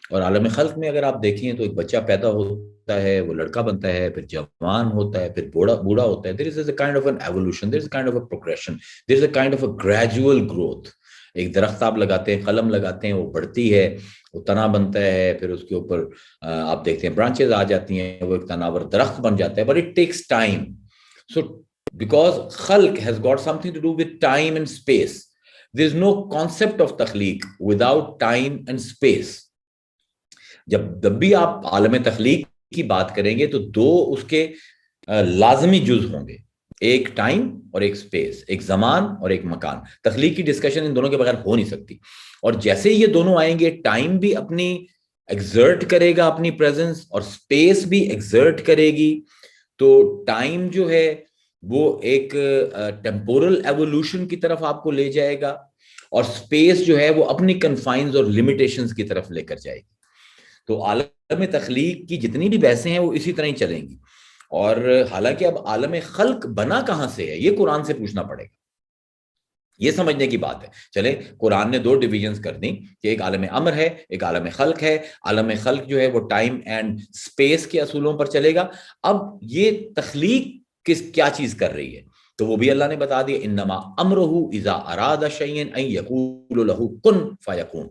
اور عالم خلق میں اگر آپ دیکھیں تو ایک بچہ پیدا ہوتا ہے, وہ لڑکا بنتا ہے, پھر جوان ہوتا ہے, پھر بوڑھا ہوتا ہے. there is a kind of an evolution, there is a kind of a progression, there is a kind of a gradual growth. ایک درخت آپ لگاتے ہیں, قلم لگاتے ہیں, وہ بڑھتی ہے, وہ تنا بنتا ہے, پھر اس کے اوپر آپ دیکھتے ہیں برانچز آ جاتی ہیں, وہ ایک تناور درخت بن جاتا ہے. but it takes time. So because خلق has got something to do with time and space. There is no concept of تخلیق without time and space. جب بھی آپ عالم تخلیق کی بات کریں گے تو 2 اس کے لازمی جز ہوں گے, ایک ٹائم اور ایک سپیس, ایک زمان اور ایک مکان. تخلیق کی ڈسکشن ان دونوں کے بغیر ہو نہیں سکتی. اور جیسے یہ دونوں آئیں گے, ٹائم بھی اپنی ایگزرٹ کرے گا اپنی پریزنس, اور سپیس بھی ایگزرٹ کرے گی. تو ٹائم جو ہے وہ ایک ٹیمپورل ایوولوشن کی طرف آپ کو لے جائے گا, اور سپیس جو ہے وہ اپنی کنفائنز اور لمیٹیشنز کی طرف لے کر جائے گی. تو عالم تخلیق کی جتنی بھی بحثیں ہیں وہ اسی طرح ہی چلیں گی. اور حالانکہ اب عالم خلق بنا کہاں سے ہے, یہ قرآن سے پوچھنا پڑے گا, یہ سمجھنے کی بات ہے. چلیں, قرآن نے 2 ڈویژنز کر دی کہ ایک عالم امر ہے, ایک عالم خلق ہے. عالم خلق جو ہے وہ ٹائم اینڈ سپیس کے اصولوں پر چلے گا. اب یہ تخلیق کیا چیز کر رہی ہے, تو وہ بھی اللہ نے بتا دیا, انما امرہ اذا اراد شیئا ان یقول لہ کن فیکون.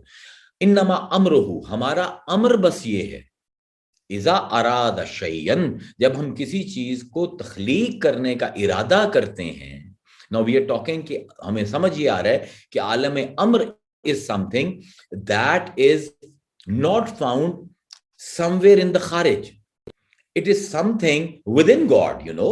انما امرہ, ہمارا امر بس یہ ہے, اذا اراد شیئا, جب ہم کسی چیز کو تخلیق کرنے کا ارادہ کرتے ہیں. Now we are talking کہ ہمیں سمجھ یہ آ رہا ہے کہ عالم امر is something that is not found somewhere in the kharij. It is something within God, you know.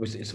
It's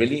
really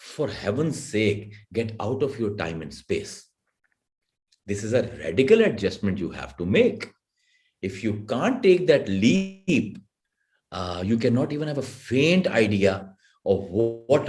for heaven's sake, get out of your time and space. This is a radical adjustment you have to make. If you can't take that leap, you cannot even have a faint idea of what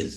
is.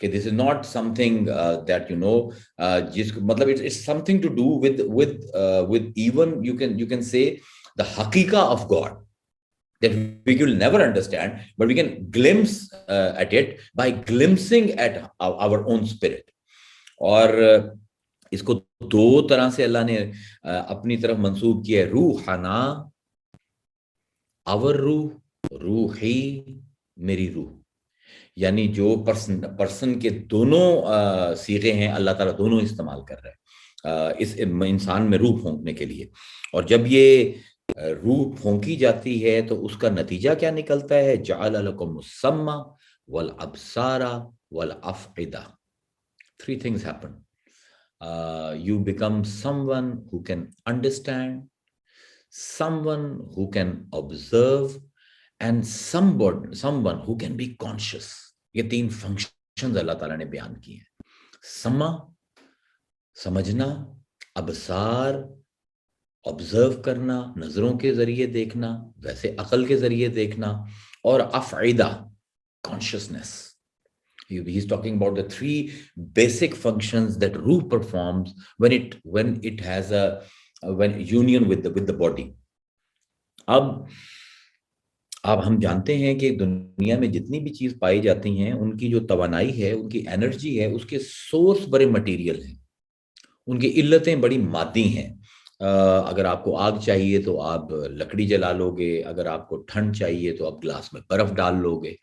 کہ this is not something that جس مطلب it's something to do with even you can say the حقیقہ of God that we will never understand, but we can glimpse at it by glimpsing at our own spirit. اور اس کو دو طرح سے اللہ نے اپنی طرف منسوب کیا ہے, روحنا, our روح, روحی, میری روح. یعنی جو پرسن کے دونوں صیغے ہیں اللہ تعالیٰ دونوں استعمال کر رہے ہیں اس انسان میں روح پھونکنے کے لیے. اور جب یہ روح پھونکی جاتی ہے تو اس کا نتیجہ کیا نکلتا ہے؟ جعل لکم السمع والابصار والافئدہ. Three things happen. You become someone who can understand, someone who can observe, and someone who can be conscious. یہ تین فنکشنز اللہ تعالیٰ نے بیان کی ہیں. سمع, سمجھنا, ابصار, آبزرو کرنا, نظروں کے ذریعے دیکھنا, ویسے عقل کے ذریعے دیکھنا, اور افعیدہ, consciousness. He's talking about the three basic functions that ruh performs when it has when union with the body. اب ہم جانتے ہیں کہ دنیا میں جتنی بھی چیز پائی جاتی ہیں ان کی جو توانائی ہے, ان کی انرجی ہے, اس کے سورس بڑے مٹیریل ہیں, ان کی علتیں بڑی مادی ہیں. اگر آپ کو آگ چاہیے تو آپ لکڑی جلا لو گے, اگر آپ کو ٹھنڈ چاہیے تو آپ گلاس میں برف ڈال لو گے.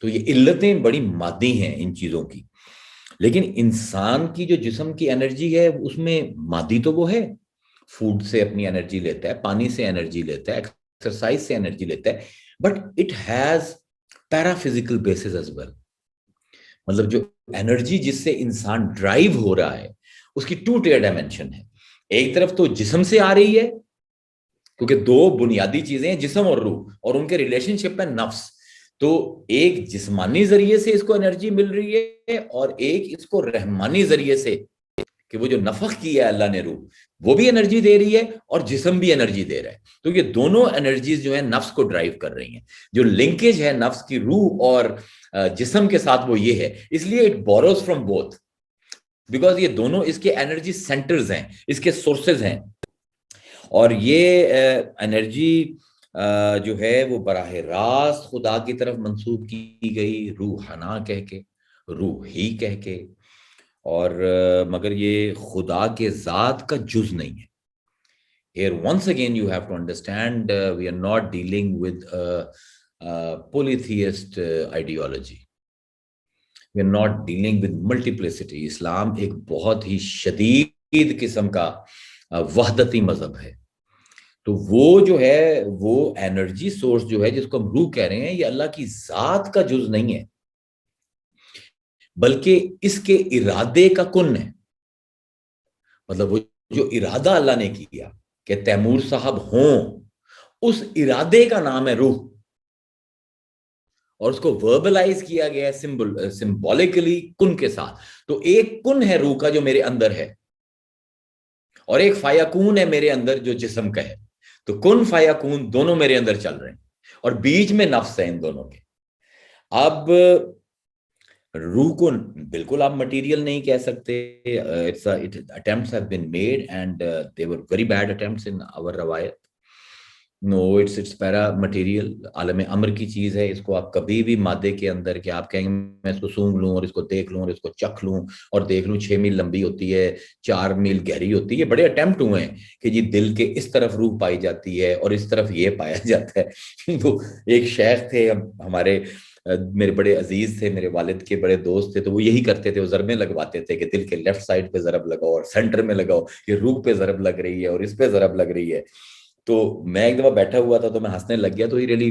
تو یہ علتیں بڑی مادی ہیں ان چیزوں کی. لیکن انسان کی جو جسم کی انرجی ہے اس میں مادی تو وہ ہے, فوڈ سے اپنی انرجی لیتا ہے, پانی سے انرجی لیتا ہے, ایکسرسائز سے انرجی لیتا ہے, but it has paraphysical bases as well. مطلب جو انرجی جس سے انسان ڈرائیو ہو رہا ہے اس کی 2 ٹیئر ڈائمینشن ہے. ایک طرف تو جسم سے آ رہی ہے, کیونکہ 2 بنیادی چیزیں ہیں, جسم اور روح, اور ان کے ریلیشن شپ ہے نفس. تو ایک جسمانی ذریعے سے اس کو انرجی مل رہی ہے, اور ایک اس کو رحمانی ذریعے سے کہ وہ جو نفخ کی ہے اللہ نے روح, وہ بھی انرجی دے رہی ہے اور جسم بھی انرجی دے رہا ہے. تو یہ دونوں انرجیز جو ہیں نفس کو ڈرائیو کر رہی ہیں. جو لنکیج ہے نفس کی روح اور جسم کے ساتھ وہ یہ ہے, اس لیے it borrows from both, because یہ دونوں اس کے انرجی سینٹرز ہیں, اس کے سورسز ہیں. اور یہ انرجی جو ہے وہ براہ راست خدا کی طرف منسوب کی گئی, روحنا کہہ کے, روحی کہہ کے. اور مگر یہ خدا کے ذات کا جز نہیں ہے. Here once again you have to understand we are not dealing with a polytheist ideology. We are not dealing with multiplicity. اسلام ایک بہت ہی شدید قسم کا وحدتی مذہب ہے. تو وہ جو ہے وہ انرجی سورس جو ہے جس کو ہم روح کہہ رہے ہیں, یہ اللہ کی ذات کا جز نہیں ہے, بلکہ اس کے ارادے کا کن ہے. مطلب وہ جو ارادہ اللہ نے کیا کہ تیمور صاحب ہوں, اس ارادے کا نام ہے روح, اور اس کو وربلائز کیا گیا ہے سمبولیکلی کن کے ساتھ. تو ایک کن ہے روح کا جو میرے اندر ہے, اور ایک فیکون ہے میرے اندر جو جسم کا ہے. تو کن فیکون دونوں میرے اندر چل رہے ہیں, اور بیچ میں نفس ہے ان دونوں کے. اب روح کو بالکل آپ مٹیریل نہیں کہہ سکتے. attempts have been made and they were very bad attempts in our روایت. No, it's para material, عالم امر کی چیز ہے. اس کو آپ کبھی بھی مادے کے اندر کہ آپ کہیں گے میں اس کو سونگ لوں اور اس کو دیکھ لوں اور اس کو چکھ لوں اور دیکھ لوں 6 میل لمبی ہوتی ہے, 4 میل گہری ہوتی ہے. بڑے اٹیمپٹ ہوئے ہیں کہ جی دل کے اس طرف روح پائی جاتی ہے اور اس طرف یہ پایا جاتا ہے. تو ایک شیخ تھے ہمارے, میرے بڑے عزیز تھے, میرے والد کے بڑے دوست تھے, تو وہ یہی کرتے تھے, وہ ضربیں لگواتے تھے کہ دل کے لیفٹ سائڈ پہ ضرب لگاؤ اور سینٹر میں لگاؤ, یہ روح پہ ضرب لگ رہی ہے اور اس پہ ضرب لگ رہی ہے. تو میں ایک دفعہ بیٹھا ہوا تھا تو میں ہنسنے لگ گیا. تو ہی ریئلی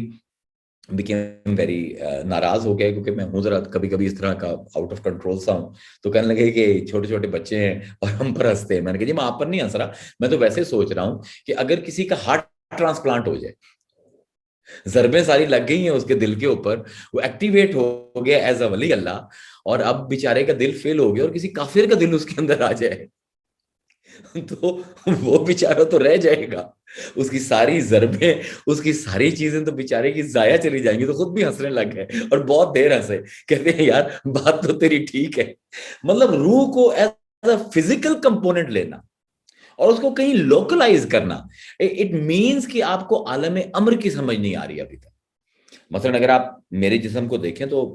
بیکیم ویری ناراض ہو گیا, کیونکہ میں ہوں ذرا کبھی کبھی اس طرح کا آؤٹ آف کنٹرول سا ہوں. تو کہنے لگے کہ چھوٹے چھوٹے بچے ہیں اور ہم پر ہنستے ہیں. میں نے کہا جی میں آپ پر نہیں ہنس رہا, میں تو ویسے سوچ رہا ہوں کہ اگر کسی کا ہارٹ ٹرانسپلانٹ ہو جائے, ضربیں ساری لگ گئی ہیں اس کے دل کے اوپر, وہ ایکٹیویٹ ہو گیا ایز اے ولی اللہ, اور اب بیچارے کا دل فیل ہو گیا اور کسی کافر کا دل اس کے اندر آ جائے, تو وہ بیچارہ تو رہ جائے گا, اس کی ساری ضربیں, اس کی ساری چیزیں تو بیچارے کی ضائع چلی جائیں گی. تو خود بھی ہنسنے لگ گئے اور بہت دیر ہنسے, کہتے ہیں یار بات تو تیری ٹھیک ہے. مطلب روح کو ایز اے فزیکل کمپوننٹ لینا اور اس کو کہیں لوکلائز کرنا, اٹ مینس کہ آپ کو عالم امر کی سمجھ نہیں آ رہی ابھی تک. مثلا اگر آپ میرے جسم کو دیکھیں تو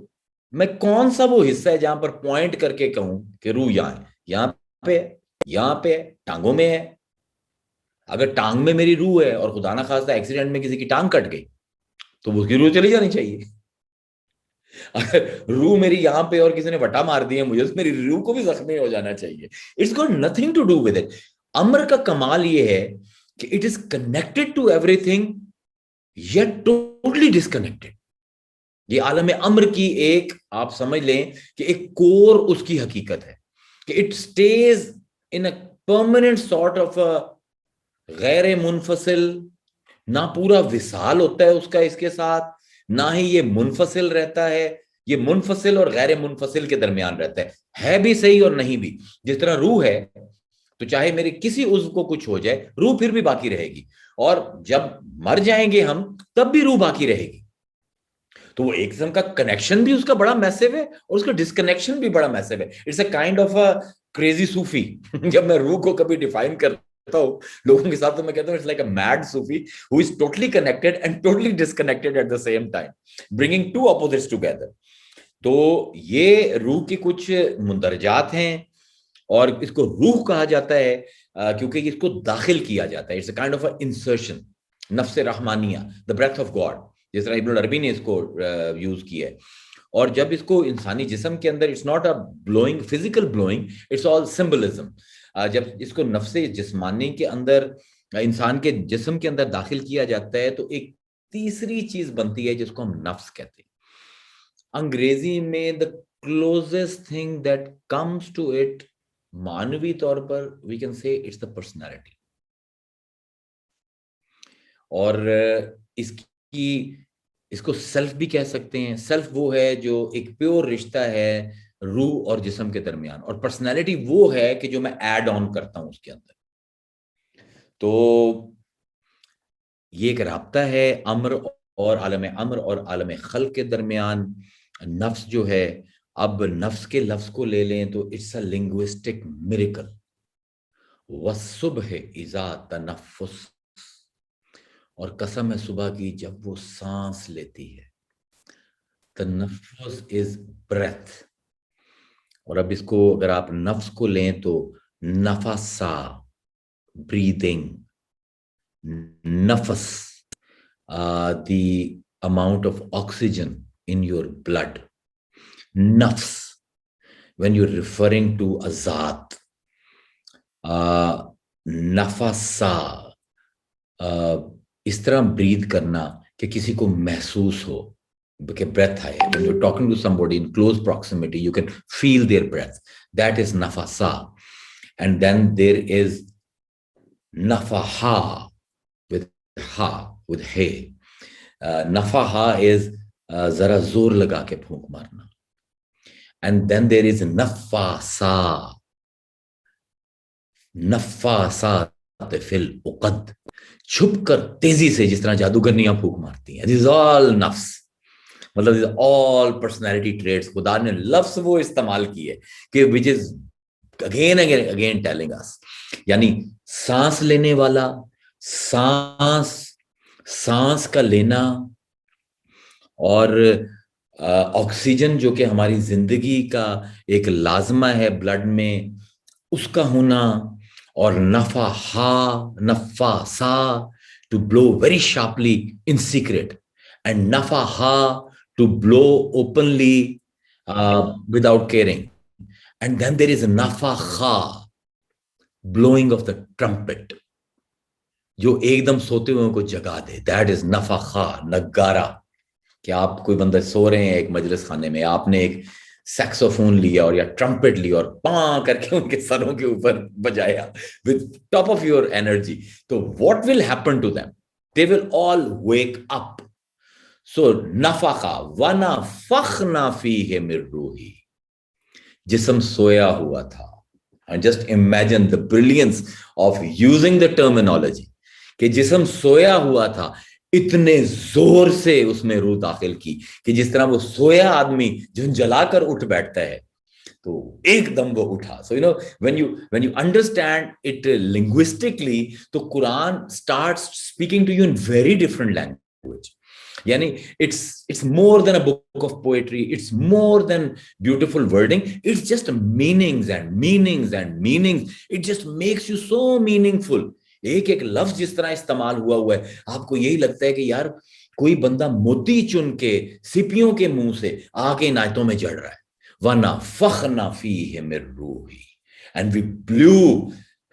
میں کون سا وہ حصہ ہے جہاں پر پوائنٹ کر کے کہوں کہ روح یہاں ہے, یہاں پہ ٹانگوں میں ہے. اگر ٹانگ میں میری روح ہے اور خدا نہ خواستہ ایکسیڈنٹ میں کسی کی ٹانگ کٹ گئی تو اس کی روح چلی جانی چاہیے. اگر روح میری یہاں پہ اور کسی نے وٹا مار دی ہے مجھے, میری روح کو بھی زخمی ہو جانا چاہیے. It's got nothing to do with it. امر کا کمال یہ ہے کہ it is connected to everything yet totally disconnected. یہ عالم امر کی ایک, آپ سمجھ لیں کہ ایک کور اس کی حقیقت ہے کہ it stays in a permanent sort of غیر منفصل, نہ پورا وصال ہوتا ہے اس کا اس کے ساتھ, نہ ہی یہ منفصل رہتا ہے. یہ منفصل اور غیر منفصل کے درمیان رہتا ہے بھی صحیح اور نہیں بھی. جس طرح روح ہے تو چاہے میرے کسی عضو کو کچھ ہو جائے روح پھر بھی باقی رہے گی, اور جب مر جائیں گے ہم تب بھی روح باقی رہے گی. تو وہ ایک قسم کا کنیکشن بھی اس کا بڑا میسو ہے اور اس کا ڈسکنیکشن بھی بڑا میسو ہے. It's a kind of a crazy Sufi. جب میں روح کو کبھی ڈیفائن کرتا ہوں لوگوں کے ساتھ تو میں کہتا ہوں it's like a mad Sufi who is totally connected and totally disconnected at the same time, bringing two opposites together. تو یہ روح کی کچھ مندرجات ہیں اور اس کو روح کہا جاتا ہے کیونکہ اس کو داخل کیا جاتا ہے. It's a kind of insertion, نفس رحمانیہ, the breath of God, جس طرح ابن العربی نے اس کو یوز کیا ہے. اور جب اس کو انسانی جسم کے اندر, it's not a blowing, physical blowing, it's all symbolism. جب اس کو نفس جسمانی کے اندر, انسان کے جسم کے اندر داخل کیا جاتا ہے تو ایک تیسری چیز بنتی ہے جس کو ہم نفس کہتے ہیں. انگریزی میں the closest thing that comes to it معنوی طور پر we can say it's the personality. اور اس کو سیلف بھی کہہ سکتے ہیں. سیلف وہ ہے جو ایک پیور رشتہ ہے روح اور جسم کے درمیان, اور پرسنالٹی وہ ہے کہ جو میں ایڈ آن کرتا ہوں اس کے اندر. تو یہ ایک رابطہ ہے امر اور عالم امر اور عالم خلق کے درمیان. نفس جو ہے, اب نفس کے لفظ کو لے لیں تو اٹس اے لنگوسٹک میریکل. والصبح اذا تنفس, اور قسم ہے صبح کی جب وہ سانس لیتی ہے. تنفس از بریتھ. اور اب اس کو اگر آپ نفس کو لیں تو نفسا, breathing, nafas, the amount of oxygen in your blood. Nafs, when you're referring to a zat. Nafasa, اس طرح breathe کرنا کہ کسی کو محسوس ہو کہ breath آئے. When you're talking to somebody in close proximity, you can feel their breath. That is nafasa. And then there is nafaha with ha, with he. Nafaha is zara zor laga ke phoonk marna. And then there is nafasa. Nafasa fil uqad, چھپ کر تیزی سے جس طرح جادوگرنیاں پھونک مارتی ہیں. This is all نفس, مطلب this is all personality traits. خدا نے لفظ وہ استعمال کی ہے کہ which is again telling us, یعنی سانس لینے والا, سانس کا لینا, اور آکسیجن جو کہ ہماری زندگی کا ایک لازمہ ہے بلڈ میں, اس کا ہونا. اور نفاسا to blow very sharply in secret, and nafaha to blow openly without caring. And then there is nafaha, blowing of the trumpet, جو ایک دم سوتے ہوئے کو جگا دے. That is nafaha, نگارا. کہ آپ کوئی بندہ سو رہے ہیں ایک مجلس خانے میں, آپ نے ایک سیکسوفون لیا اور یا ٹرمپٹ لیا اور پاں کر کے ان کے سروں کے اوپر بجایا with top of your energy. تو what will happen to them? They will all wake up. So نفخا ونفخنا فیہ من روحی, جسم سویا ہوا تھا. And just imagine the brilliance of using the terminology کہ جسم سویا ہوا تھا اتنے زور سے اس میں روح داخل کی کہ جس طرح وہ سویا آدمی جھنجھلا کر اٹھ بیٹھتا ہے تو ایک دم وہ اٹھا. So when you understand it linguistically, تو قرآن starts speaking to you in very different language. یعنی it's more than a book of poetry, it's more than beautiful wording, it's just meanings and meanings and meanings. It just makes you so meaningful. ایک ایک لفظ جس طرح استعمال ہوا ہے آپ کو یہی لگتا ہے کہ یار کوئی بندہ موتی چن کے سپیوں کے منہ سے آگے ان آیتوں میں جڑ رہا ہے. وَنَفَخْنَا فِيهِ مِن رُوحِهِ, and we blew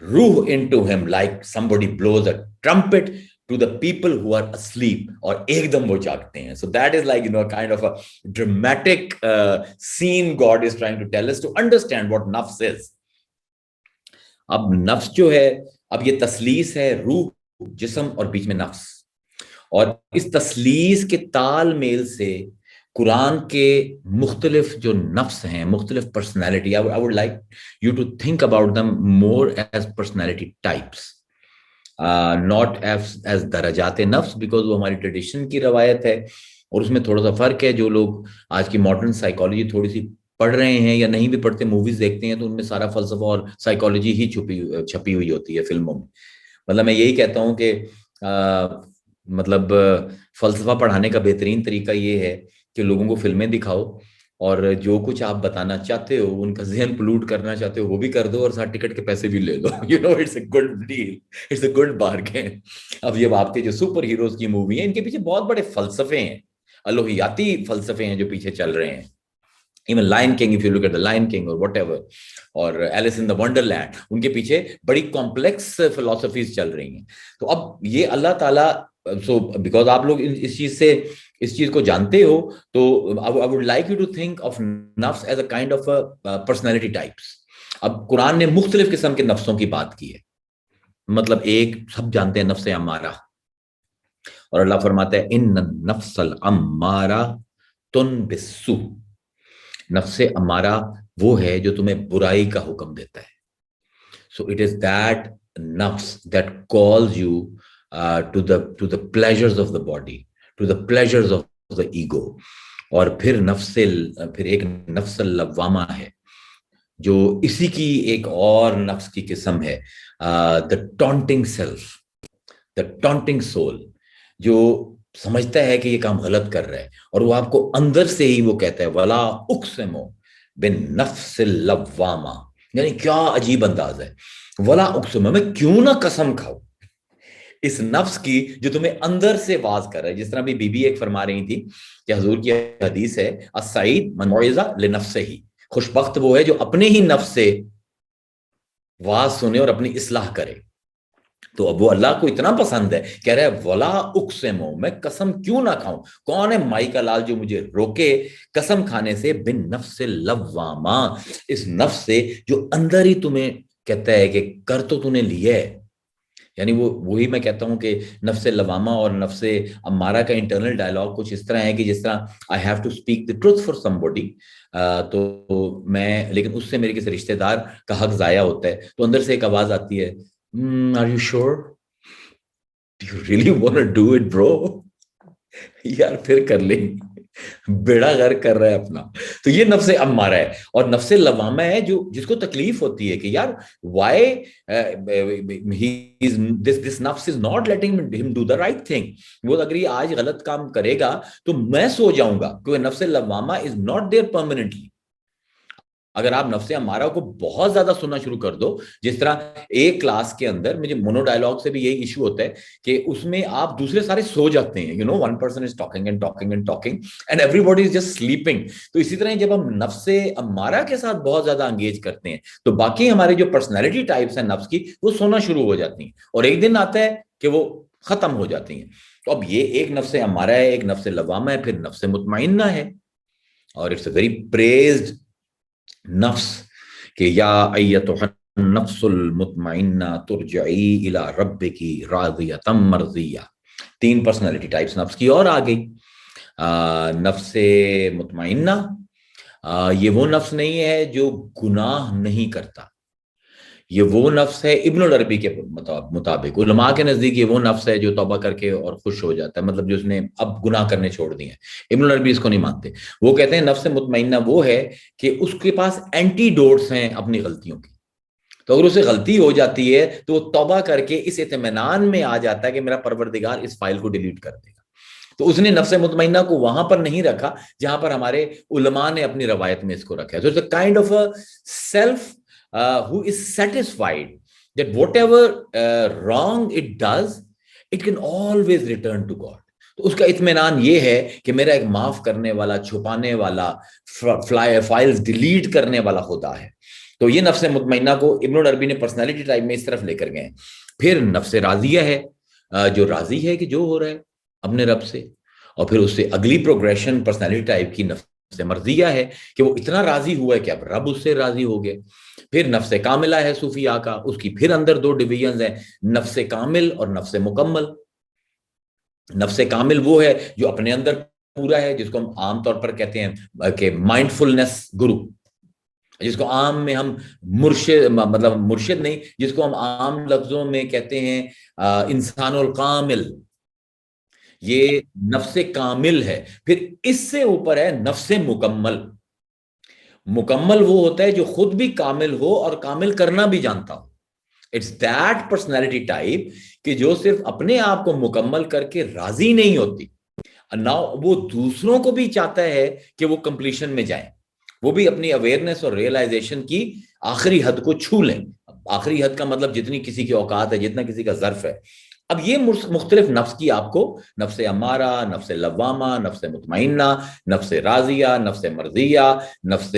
ruh into him like somebody blows a trumpet to the people who are asleep, اور ایک دم وہ جاگتے ہیں. So that is like kind of a dramatic scene God is trying to tell us to understand what nafs is. اب نفس جو ہے, اب یہ تسلیس ہے, روح, جسم اور بیچ میں نفس, اور اس تسلیس کے تال میل سے قرآن کے مختلف جو نفس ہیں, مختلف personality, I would like you to think about them more as personality types, not as درجات نفس, because وہ ہماری ٹریڈیشن کی روایت ہے اور اس میں تھوڑا سا فرق ہے. جو لوگ آج کی ماڈرن سائیکالوجی تھوڑی سی پڑھ رہے ہیں یا نہیں بھی پڑھتے, موویز دیکھتے ہیں تو ان میں سارا فلسفہ اور سائیکالوجی ہی چھپی ہوئی ہوتی ہے فلموں میں. مطلب میں یہی کہتا ہوں کہ مطلب فلسفہ پڑھانے کا بہترین طریقہ یہ ہے کہ لوگوں کو فلمیں دکھاؤ اور جو کچھ آپ بتانا چاہتے ہو, ان کا ذہن پلوٹ کرنا چاہتے ہو وہ بھی کر دو اور ساتھ ٹکٹ کے پیسے بھی لے لو. It's a good deal, it's a good bargain. اب یہ آپ کے جو سپر ہیروز کی مووی ہیں, ان کے پیچھے بہت بڑے فلسفے ہیں, الوہیاتی فلسفے ہیں جو پیچھے چل رہے ہیں. Even Lion King, if you look at the Lion King or whatever, or Alice in the Wonderland, ان کے پیچھے بڑی کمپلیکس فلسفیز چل رہی ہیں. تو اب یہ اللہ تعالیٰ, so because آپ لوگ اس چیز کو جانتے ہو, تو I would like you to think of nafs as a kind of a personality types. اب قرآن نے مختلف قسم کے نفسوں کی بات کی ہے. مطلب ایک سب جانتے ہیں نفس امارہ, اور اللہ فرماتا ہے ان النفس الامارہ بالسوء. نفس امارہ وہ ہے جو تمہیں برائی کا حکم دیتا ہے. So it is that nafs that calls you to the pleasures of the body, to the pleasures of the ego. اور پھر ایک نفس اللوامہ ہے جو اسی کی ایک اور نفس کی قسم ہے, the taunting self, the taunting soul, جو سمجھتا ہے کہ یہ کام غلط کر رہا ہے اور وہ آپ کو اندر سے ہی وہ کہتا ہے ولا اقسم بالنفس اللوامہ. یعنی کیا عجیب انداز ہے, ولا اقسم, میں کیوں نہ قسم کھاؤں اس نفس کی جو تمہیں اندر سے واز کر رہا ہے. جس طرح بھی بی بی ایک فرما رہی تھی کہ حضور کی حدیث ہے السعید من وعظ لنفسہ, خوش بخت وہ ہے جو اپنے ہی نفس سے واز سنے اور اپنی اصلاح کرے. تو اب وہ اللہ کو اتنا پسند ہے, کہہ رہا ہے ولا اقسمو, میں قسم کیوں نہ کھاؤں. کون ہے مائی کا لال جو مجھے روکے قسم کھانے سے؟ بن نفس لوامہ, اس نفس سے جو اندر ہی تمہیں کہتا ہے کہ کر تو تو نے لیا ہے. یعنی وہی میں کہتا ہوں کہ نفس لوامہ اور نفس امارہ کا انٹرنل ڈائلاگ کچھ اس طرح ہے کہ جس طرح I have to speak the truth for somebody, تو میں, لیکن اس سے میرے کسی رشتہ دار کا حق ضائع ہوتا ہے, تو اندر سے ایک آواز آتی ہے are you sure? Do you really want to do it bro? یار پھر کر لیں, بیڑا غرق کر رہا ہے اپنا. تو یہ نفس امارہ ہے. اور نفس لوامہ ہے جو جس کو تکلیف ہوتی ہے کہ یار why this nafs is not letting him do the right thing. وہ اگر یہ آج غلط کام کرے گا تو میں سو جاؤں گا, کیونکہ نفس لوامہ is not there permanently. اگر آپ نفس امارہ کو بہت زیادہ سننا شروع کر دو, جس طرح ایک کلاس کے اندر مجھے مونو ڈائلاگ سے بھی یہی ایشو ہوتا ہے کہ اس میں آپ دوسرے سارے سو جاتے ہیں, one person is talking and talking and talking and everybody is just sleeping. تو اسی طرح جب ہم نفس امارہ کے ساتھ بہت زیادہ انگیج کرتے ہیں تو باقی ہمارے جو پرسنالٹی ٹائپس ہیں نفس کی وہ سونا شروع ہو جاتی ہیں, اور ایک دن آتا ہے کہ وہ ختم ہو جاتی ہیں. تو اب یہ ایک نفس امارہ ہے, ایک نفس لوامہ ہے, پھر نفس مطمئنہ ہے, اور اٹس اے ویری پریزڈ نفس کہ یا ایتھا النفس المطمئنہ ترجعی الی ربک راضیۃ مرضیہ. 3 پرسنالٹی ٹائپس نفس کی اور آ گئی. نفس مطمئنہ یہ وہ نفس نہیں ہے جو گناہ نہیں کرتا, یہ وہ نفس ہے ابن العربی کے مطابق، علماء کے نزدیک یہ وہ نفس ہے جو توبہ کر کے اور خوش ہو جاتا ہے، مطلب جو اس نے اب گناہ کرنے چھوڑ دیے ہیں. ابن العربی اس کو نہیں مانتے. وہ کہتے ہیں نفس مطمئنہ وہ ہے کہ اس کے پاس اینٹی ڈوٹس ہیں اپنی غلطیوں کی. تو اگر اسے غلطی ہو جاتی ہے تو وہ توبہ کر کے اس اطمینان میں آ جاتا ہے کہ میرا پروردگار اس فائل کو ڈیلیٹ کر دے گا. تو اس نے نفس مطمئنہ کو وہاں پر نہیں رکھا جہاں پر ہمارے علماء نے اپنی روایت میں اس کو رکھا ہے. So it's a kind of a self who is satisfied that whatever wrong it does, it can always return to God. تو اس کا اطمینان یہ ہے کہ میرا ایک معاف کرنے والا، چھپانے والا، فائلز ڈیلیٹ کرنے والا خدا ہے. تو یہ نفس مطمئنہ کو ابن العربی نے پرسنالٹی ٹائپ میں اس طرف لے کر گئے. پھر نفس راضیہ ہے، جو راضی ہے کہ جو ہو رہا ہے اپنے رب سے، اور پھر اس سے اگلی پروگریشن پرسنالٹی ٹائپ کی نفس مرضیہ ہے کہ وہ اتنا راضی ہوا ہے کہ اب رب اس سے راضی ہو گئے. پھر نفس کاملہ ہے صوفیاء کا، اس کی پھر اندر دو ڈویژنز ہیں، نفس کامل اور نفس مکمل. نفس کامل وہ ہے جو اپنے اندر پورا ہے، جس کو ہم عام طور پر کہتے ہیں کہ مائنڈ فلنس گرو، جس کو عام میں ہم مرشد، مطلب مرشد نہیں، جس کو ہم عام لفظوں میں کہتے ہیں انسان الکامل. یہ نفس کامل ہے. پھر اس سے اوپر ہے نفس مکمل. مکمل وہ ہوتا ہے جو خود بھی کامل ہو اور کامل کرنا بھی جانتا ہو. اٹس دیٹ پرسنالٹی ٹائپ کہ جو صرف اپنے آپ کو مکمل کر کے راضی نہیں ہوتی، نہ وہ دوسروں کو بھی چاہتا ہے کہ وہ کمپلیشن میں جائیں، وہ بھی اپنی اویئرنیس اور ریئلائزیشن کی آخری حد کو چھو لیں. آخری حد کا مطلب جتنی کسی کی اوقات ہے، جتنا کسی کا ظرف ہے. اب یہ مختلف نفس کی آپ کو نفس امارہ، نفس لوامہ، نفس مطمئنہ، نفس راضیہ، نفس مرضیہ، نفس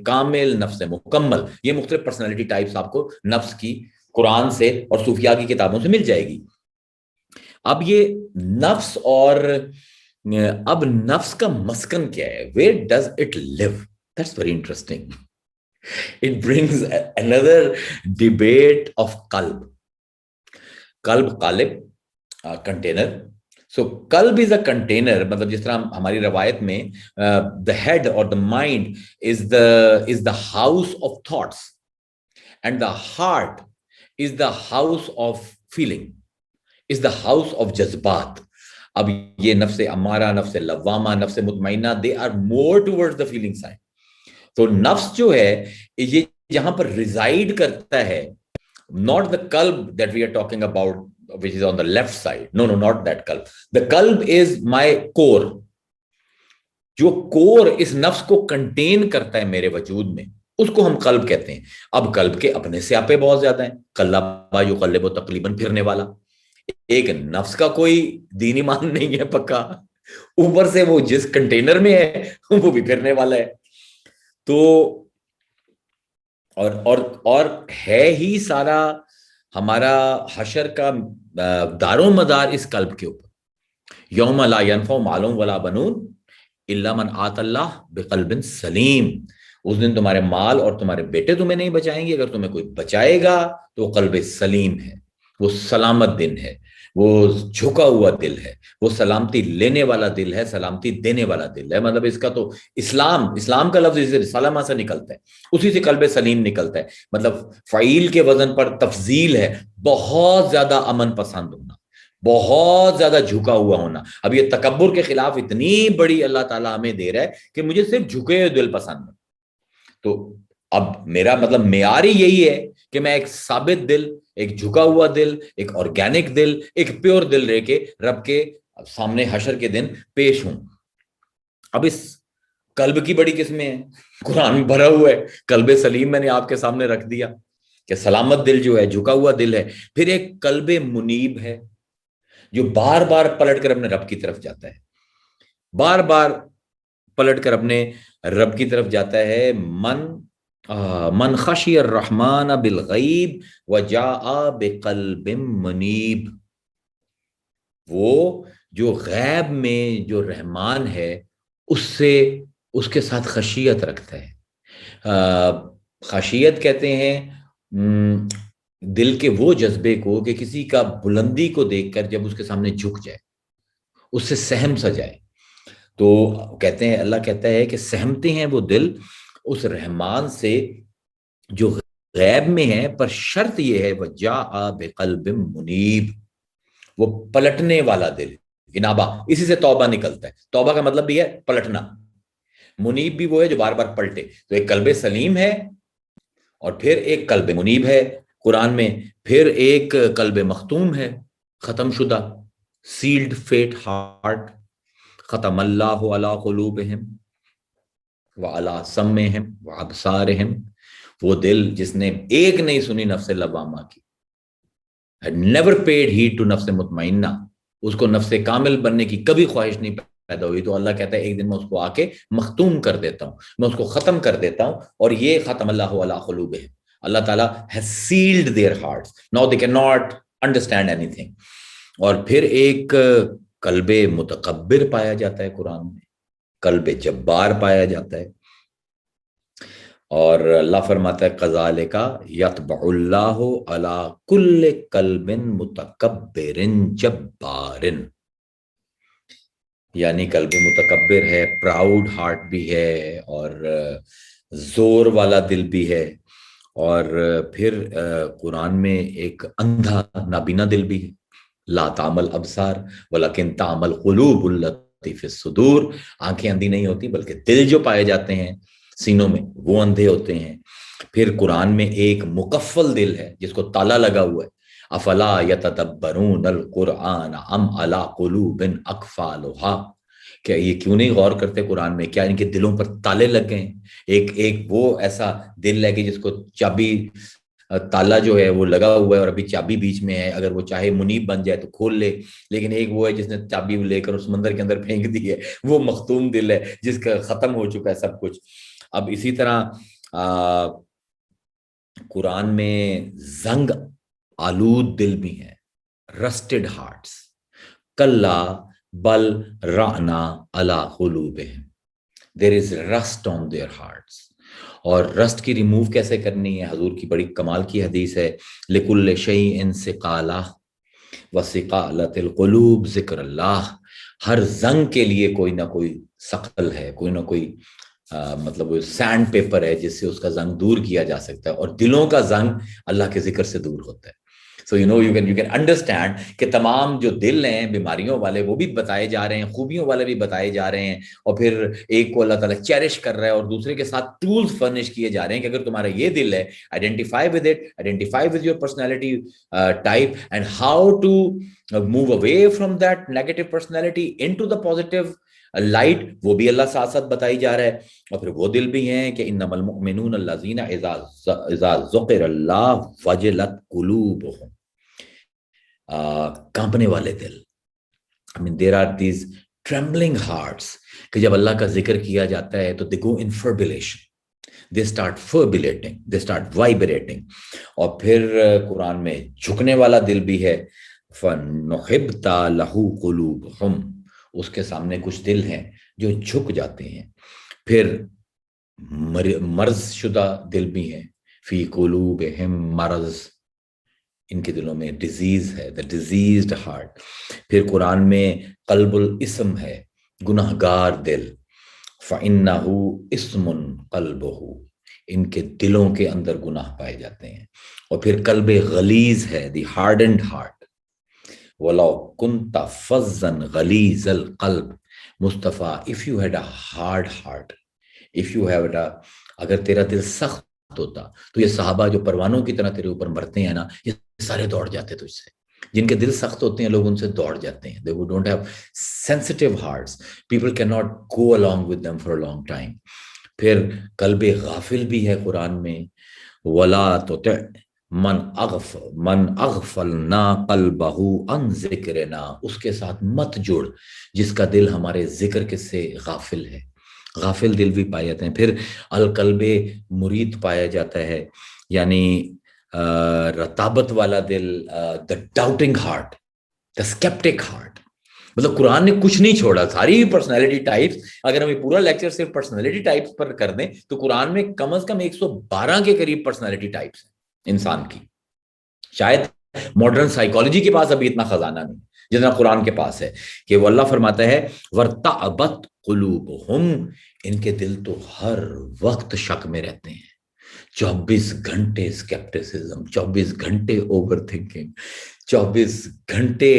کامل، نفس مکمل، یہ مختلف پرسنالٹی ٹائپس آپ کو نفس کی قرآن سے اور صوفیاء کی کتابوں سے مل جائے گی. اب یہ نفس اور اب نفس کا مسکن کیا ہے؟ Where does it live? That's very interesting. It brings another debate of qalb. قلب قالب کنٹینر. سو قلب از اے کنٹینر، مطلب جس طرح ہماری روایت میں the head or the mind is the house of thoughts and the heart is the house of feeling, is the house of جذبات. اب یہ نفس امارہ، نفس لوامہ، نفس مطمئنہ they are more towards the feeling side. تو نفس جو ہے یہ جہاں پر ریزائڈ کرتا ہے، not the qalb that we are talking about which is on the left side, no, not that qalb. The qalb is my core. جو کور اس نفس کو کنٹین کرتا ہے میرے وجود میں، اس کو ہم قلب کہتے ہیں. اب قلب کے اپنے سیاپے بہت زیادہ ہیں. قلب یقلب تقلیباً، پھرنے والا. ایک نفس کا کوئی دین ایمان نہیں ہے پکا، اوپر سے وہ جس کنٹینر میں ہے وہ بھی پھرنے والا ہے. تو اور ہے ہی سارا ہمارا حشر کا دار و مدار اس قلب کے اوپر. یوم لا ینفع مال ولا بنون الا من آتی اللہ بقلب سلیم. اس دن تمہارے مال اور تمہارے بیٹے تمہیں نہیں بچائیں گے، اگر تمہیں کوئی بچائے گا تو قلب سلیم ہے، وہ سلامت دن ہے، وہ جھکا ہوا دل ہے، وہ سلامتی لینے والا دل ہے، سلامتی دینے والا دل ہے. مطلب اس کا تو اسلام کا لفظ اسے سلامہ سے نکلتا ہے، اسی سے قلب سلیم نکلتا ہے. مطلب فعیل کے وزن پر تفضیل ہے، بہت زیادہ امن پسند ہونا، بہت زیادہ جھکا ہوا ہونا. اب یہ تکبر کے خلاف اتنی بڑی اللہ تعالیٰ ہمیں دے رہا ہے کہ مجھے صرف جھکے ہوئے دل پسند ہے. تو اب میرا مطلب معیار ہی یہی ہے کہ میں ایک ثابت دل، ایک جھکا ہوا دل، ایک آرگینک دل، ایک پیور دل رہ کے رب کے سامنے حشر کے دن پیش ہوں. اب اس قلب کی بڑی قسمیں ہیں، قرآن میں بھرا ہوا ہے. قلب سلیم میں نے آپ کے سامنے رکھ دیا کہ سلامت دل جو ہے، جھکا ہوا دل ہے. پھر ایک قلب منیب ہے جو بار بار پلٹ کر اپنے رب کی طرف جاتا ہے، بار بار پلٹ کر اپنے رب کی طرف جاتا ہے. من خشی الرحمن بالغیب وجاء بقلب منیب. وہ جو غیب میں جو رحمان ہے اس کے ساتھ خشیت رکھتا ہے. خشیت کہتے ہیں دل کے وہ جذبے کو کہ کسی کا بلندی کو دیکھ کر جب اس کے سامنے جھک جائے، اس سے سہم سا جائے. تو کہتے ہیں، اللہ کہتا ہے کہ سہمتے ہیں وہ دل اس رحمان سے جو غیب میں ہے، پر شرط یہ ہے وجاء بقلب منیب، وہ پلٹنے والا دل، انابہ، اسی سے توبہ نکلتا ہے، توبہ کا مطلب بھی ہے پلٹنا، منیب بھی وہ ہے جو بار بار پلٹے، تو ایک قلب سلیم ہے اور پھر ایک قلب منیب ہے قرآن میں، پھر ایک قلب مختوم ہے، ختم شدہ، سیلڈ فیٹ ہارٹ، ختم اللہ علی قلوبہم وعلی سمعہم وابصارہم، وہ دل جس نے ایک نہیں سنی نفس لوامہ کی، had never paid heed to نفس مطمئنہ، اس کو نفس کامل بننے کی کبھی خواہش نہیں پیدا ہوئی، تو اللہ کہتا ہے ایک دن میں اس کو آ کے مختوم کر دیتا ہوں، میں اس کو ختم کر دیتا ہوں، اور یہ ختم اللہ علی قلوبہم، اللہ تعالیٰ has sealed their hearts, now they cannot understand anything۔ اور پھر ایک قلب متکبر پایا جاتا ہے قرآن میں، قلب جبار پایا جاتا ہے، اور اللہ فرماتا ہے قذالک یطبع اللہ علی کل قلب متکبر جبار، یعنی قلب متکبر ہے، پراؤڈ ہارٹ بھی ہے، اور زور والا دل بھی ہے، اور پھر قرآن میں ایک اندھا نابینا دل بھی ہے، لا تعمل ابصار ولکن تعمل قلوب التی فی الصدور، آنکھیں اندھی نہیں ہوتی بلکہ دل جو پائے جاتے ہیں سینوں میں وہ اندھے ہوتے ہیں۔ پھر قرآن میں ایک مقفل دل ہے جس کو تالا لگا ہوا ہے، افلا یتدبرون القرآن ام علی قلوب اقفالھا، کیا یہ کیوں نہیں غور کرتے قرآن میں، کیا ان کے دلوں پر تالے لگ گئے ہیں؟ ایک وہ ایسا دل ہے کہ جس کو چابی، تالا جو ہے وہ لگا ہوا ہے اور ابھی چابی بیچ میں ہے، اگر وہ چاہے منیب بن جائے تو کھول لے، لیکن ایک وہ ہے جس نے چابی لے کر اس سمندر کے اندر پھینک دی ہے، وہ مختوم دل ہے جس کا ختم ہو چکا ہے سب کچھ۔ اب اسی طرح قرآن میں زنگ آلود دل بھی ہیں، رسٹڈ ہارٹس، کلا بل رعنا علی قلوبہم، there is rust on their hearts، اور رسٹ کی ریموو کیسے کرنی ہے؟ حضور کی بڑی کمال کی حدیث ہے، لکل شیء ثقالہ وثقالۃ القلوب ذکر اللہ، ہر زنگ کے لیے کوئی نہ کوئی ثقل ہے، کوئی نہ کوئی مطلب وہ سینڈ پیپر ہے جس سے اس کا زنگ دور کیا جا سکتا ہے، اور دلوں کا زنگ اللہ کے ذکر سے دور ہوتا ہے۔ سو یو کین انڈرسٹینڈ کہ تمام جو دل ہیں بیماریوں والے وہ بھی بتائے جا رہے ہیں، خوبیوں والے بھی بتائے جا رہے ہیں، اور پھر ایک کو اللہ تعالیٰ چیرش کر رہا ہے اور دوسرے کے ساتھ ٹولز فرنش کیے جا رہے ہیں کہ اگر تمہارا یہ دل ہے، identify with it, identify with your personality type and how to move away from that negative personality into the positive light, وہ بھی اللہ ساتھ ساتھ بتائی جا رہا ہے۔ اور پھر وہ دل بھی ہیں کہ انما المؤمنون الذین اذا ذکر اللہ وجلت قلوبہم، کانپنے والے دل، I mean there are these trembling hearts کہ جب اللہ کا ذکر کیا جاتا ہے تو they go in fibrillation, they start fibrillating, they start vibrating۔ اور پھر قرآن میں جھکنے والا دل بھی ہے، فَنُحِبْتَ لَهُ قُلُوبُهُمْ، اس کے سامنے کچھ دل ہیں جو جھک جاتے ہیں۔ پھر مرض شدہ دل بھی ہیں، فی قلوبہم مرض، ان کے دلوں میں ڈیزیز ہے، the diseased heart۔ پھر قرآن میں قلب الاسم ہے، گناہگار دل، فَإِنَّهُ اسم قلبہ، ان کے دلوں کے اندر گناہ پائے جاتے ہیں۔ اور پھر قلب غلیظ ہے، the hardened heart، وَلَوْ كُنْتَ فَظًّا غَلِيظَ الْقَلْبِ، مصطفیٰ if you had a hard heart، if you had a، اگر تیرا دل سخت ہوتا تو یہ صحابہ جو پروانوں کی طرح تیرے اوپر مرتے ہیں نا، یہ سارے دوڑ جاتے تجھ سے۔ جن کے دل سخت ہوتے ہیں لوگ ان سے دوڑ جاتے ہیں، they who don't have sensitive hearts people cannot go along with them for a long time۔ پھر قلب غافل بھی ہے قرآن میں، وَلَا تُطِعْ من اغفلنا قلبہ عن ذکرنا، اس کے ساتھ مت جڑ جس کا دل ہمارے ذکر کے سے غافل ہے۔ غافل دل بھی پائے جاتے ہیں۔ پھر القلب مرید پایا جاتا ہے، یعنی رتابت والا دل، the doubting heart، the skeptic heart۔ مطلب قرآن نے کچھ نہیں چھوڑا، ساری پرسنالٹی ٹائپس، اگر ہم یہ پورا لیکچر صرف پرسنالٹی ٹائپس پر کر دیں تو قرآن میں کم از کم 112 کے قریب پرسنالٹی ٹائپس ہیں انسان کی۔ شاید ماڈرن سائیکالوجی کے پاس ابھی اتنا خزانہ نہیں جتنا قرآن کے پاس ہے، کہ وہ اللہ فرماتا ہے وَارْتَعْبَتْ قُلُوبُهُمْ، ان کے دل تو ہر وقت شک میں رہتے ہیں، 24 گھنٹے اسکیپٹسزم، 24 گھنٹے اوور تھنکنگ، 24 گھنٹے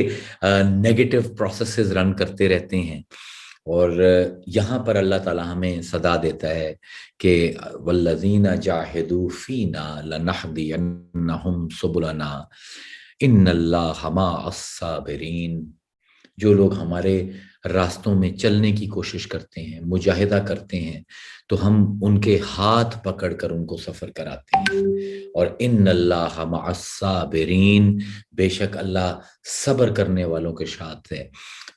نیگیٹو پروسیسز رن کرتے رہتے ہیں. اور یہاں پر اللہ تعالیٰ ہمیں صدا دیتا ہے کہ والذین جاہدوا فینا لنہدینہم سبلنا ان اللہ مع الصابرین. جو لوگ ہمارے راستوں میں چلنے کی کوشش کرتے ہیں، مجاہدہ کرتے ہیں، تو ہم ان کے ہاتھ پکڑ کر ان کو سفر کراتے ہیں. اور ان اللہ مع الصابرین، بے شک اللہ صبر کرنے والوں کے ساتھ ہے.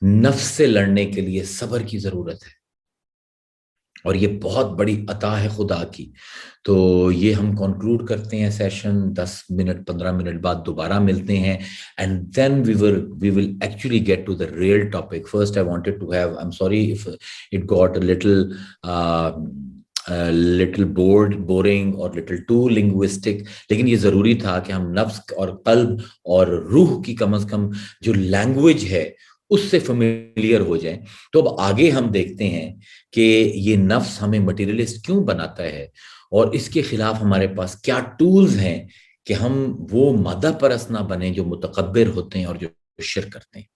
نفس سے لڑنے کے لیے صبر کی ضرورت ہے، اور یہ بہت بڑی عطا ہے خدا کی. تو یہ ہم کنکلوڈ کرتے ہیں سیشن. 10 منٹ 15 منٹ بعد دوبارہ ملتے ہیں. And then we will actually get to the real topic. First I wanted to have, I'm sorry if it got a little boring or little too linguistic, لیکن یہ ضروری تھا کہ ہم نفس اور قلب اور روح کی کم از کم جو لینگویج ہے اس سے فیملیئر ہو جائیں. تو اب آگے ہم دیکھتے ہیں کہ یہ نفس ہمیں مٹیریلسٹ کیوں بناتا ہے، اور اس کے خلاف ہمارے پاس کیا ٹولز ہیں کہ ہم وہ مادہ پرست نہ بنیں جو متکبر ہوتے ہیں اور جو شرک کرتے ہیں.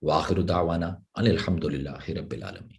وآخر دعوانا ان الحمد للہ رب العالمین.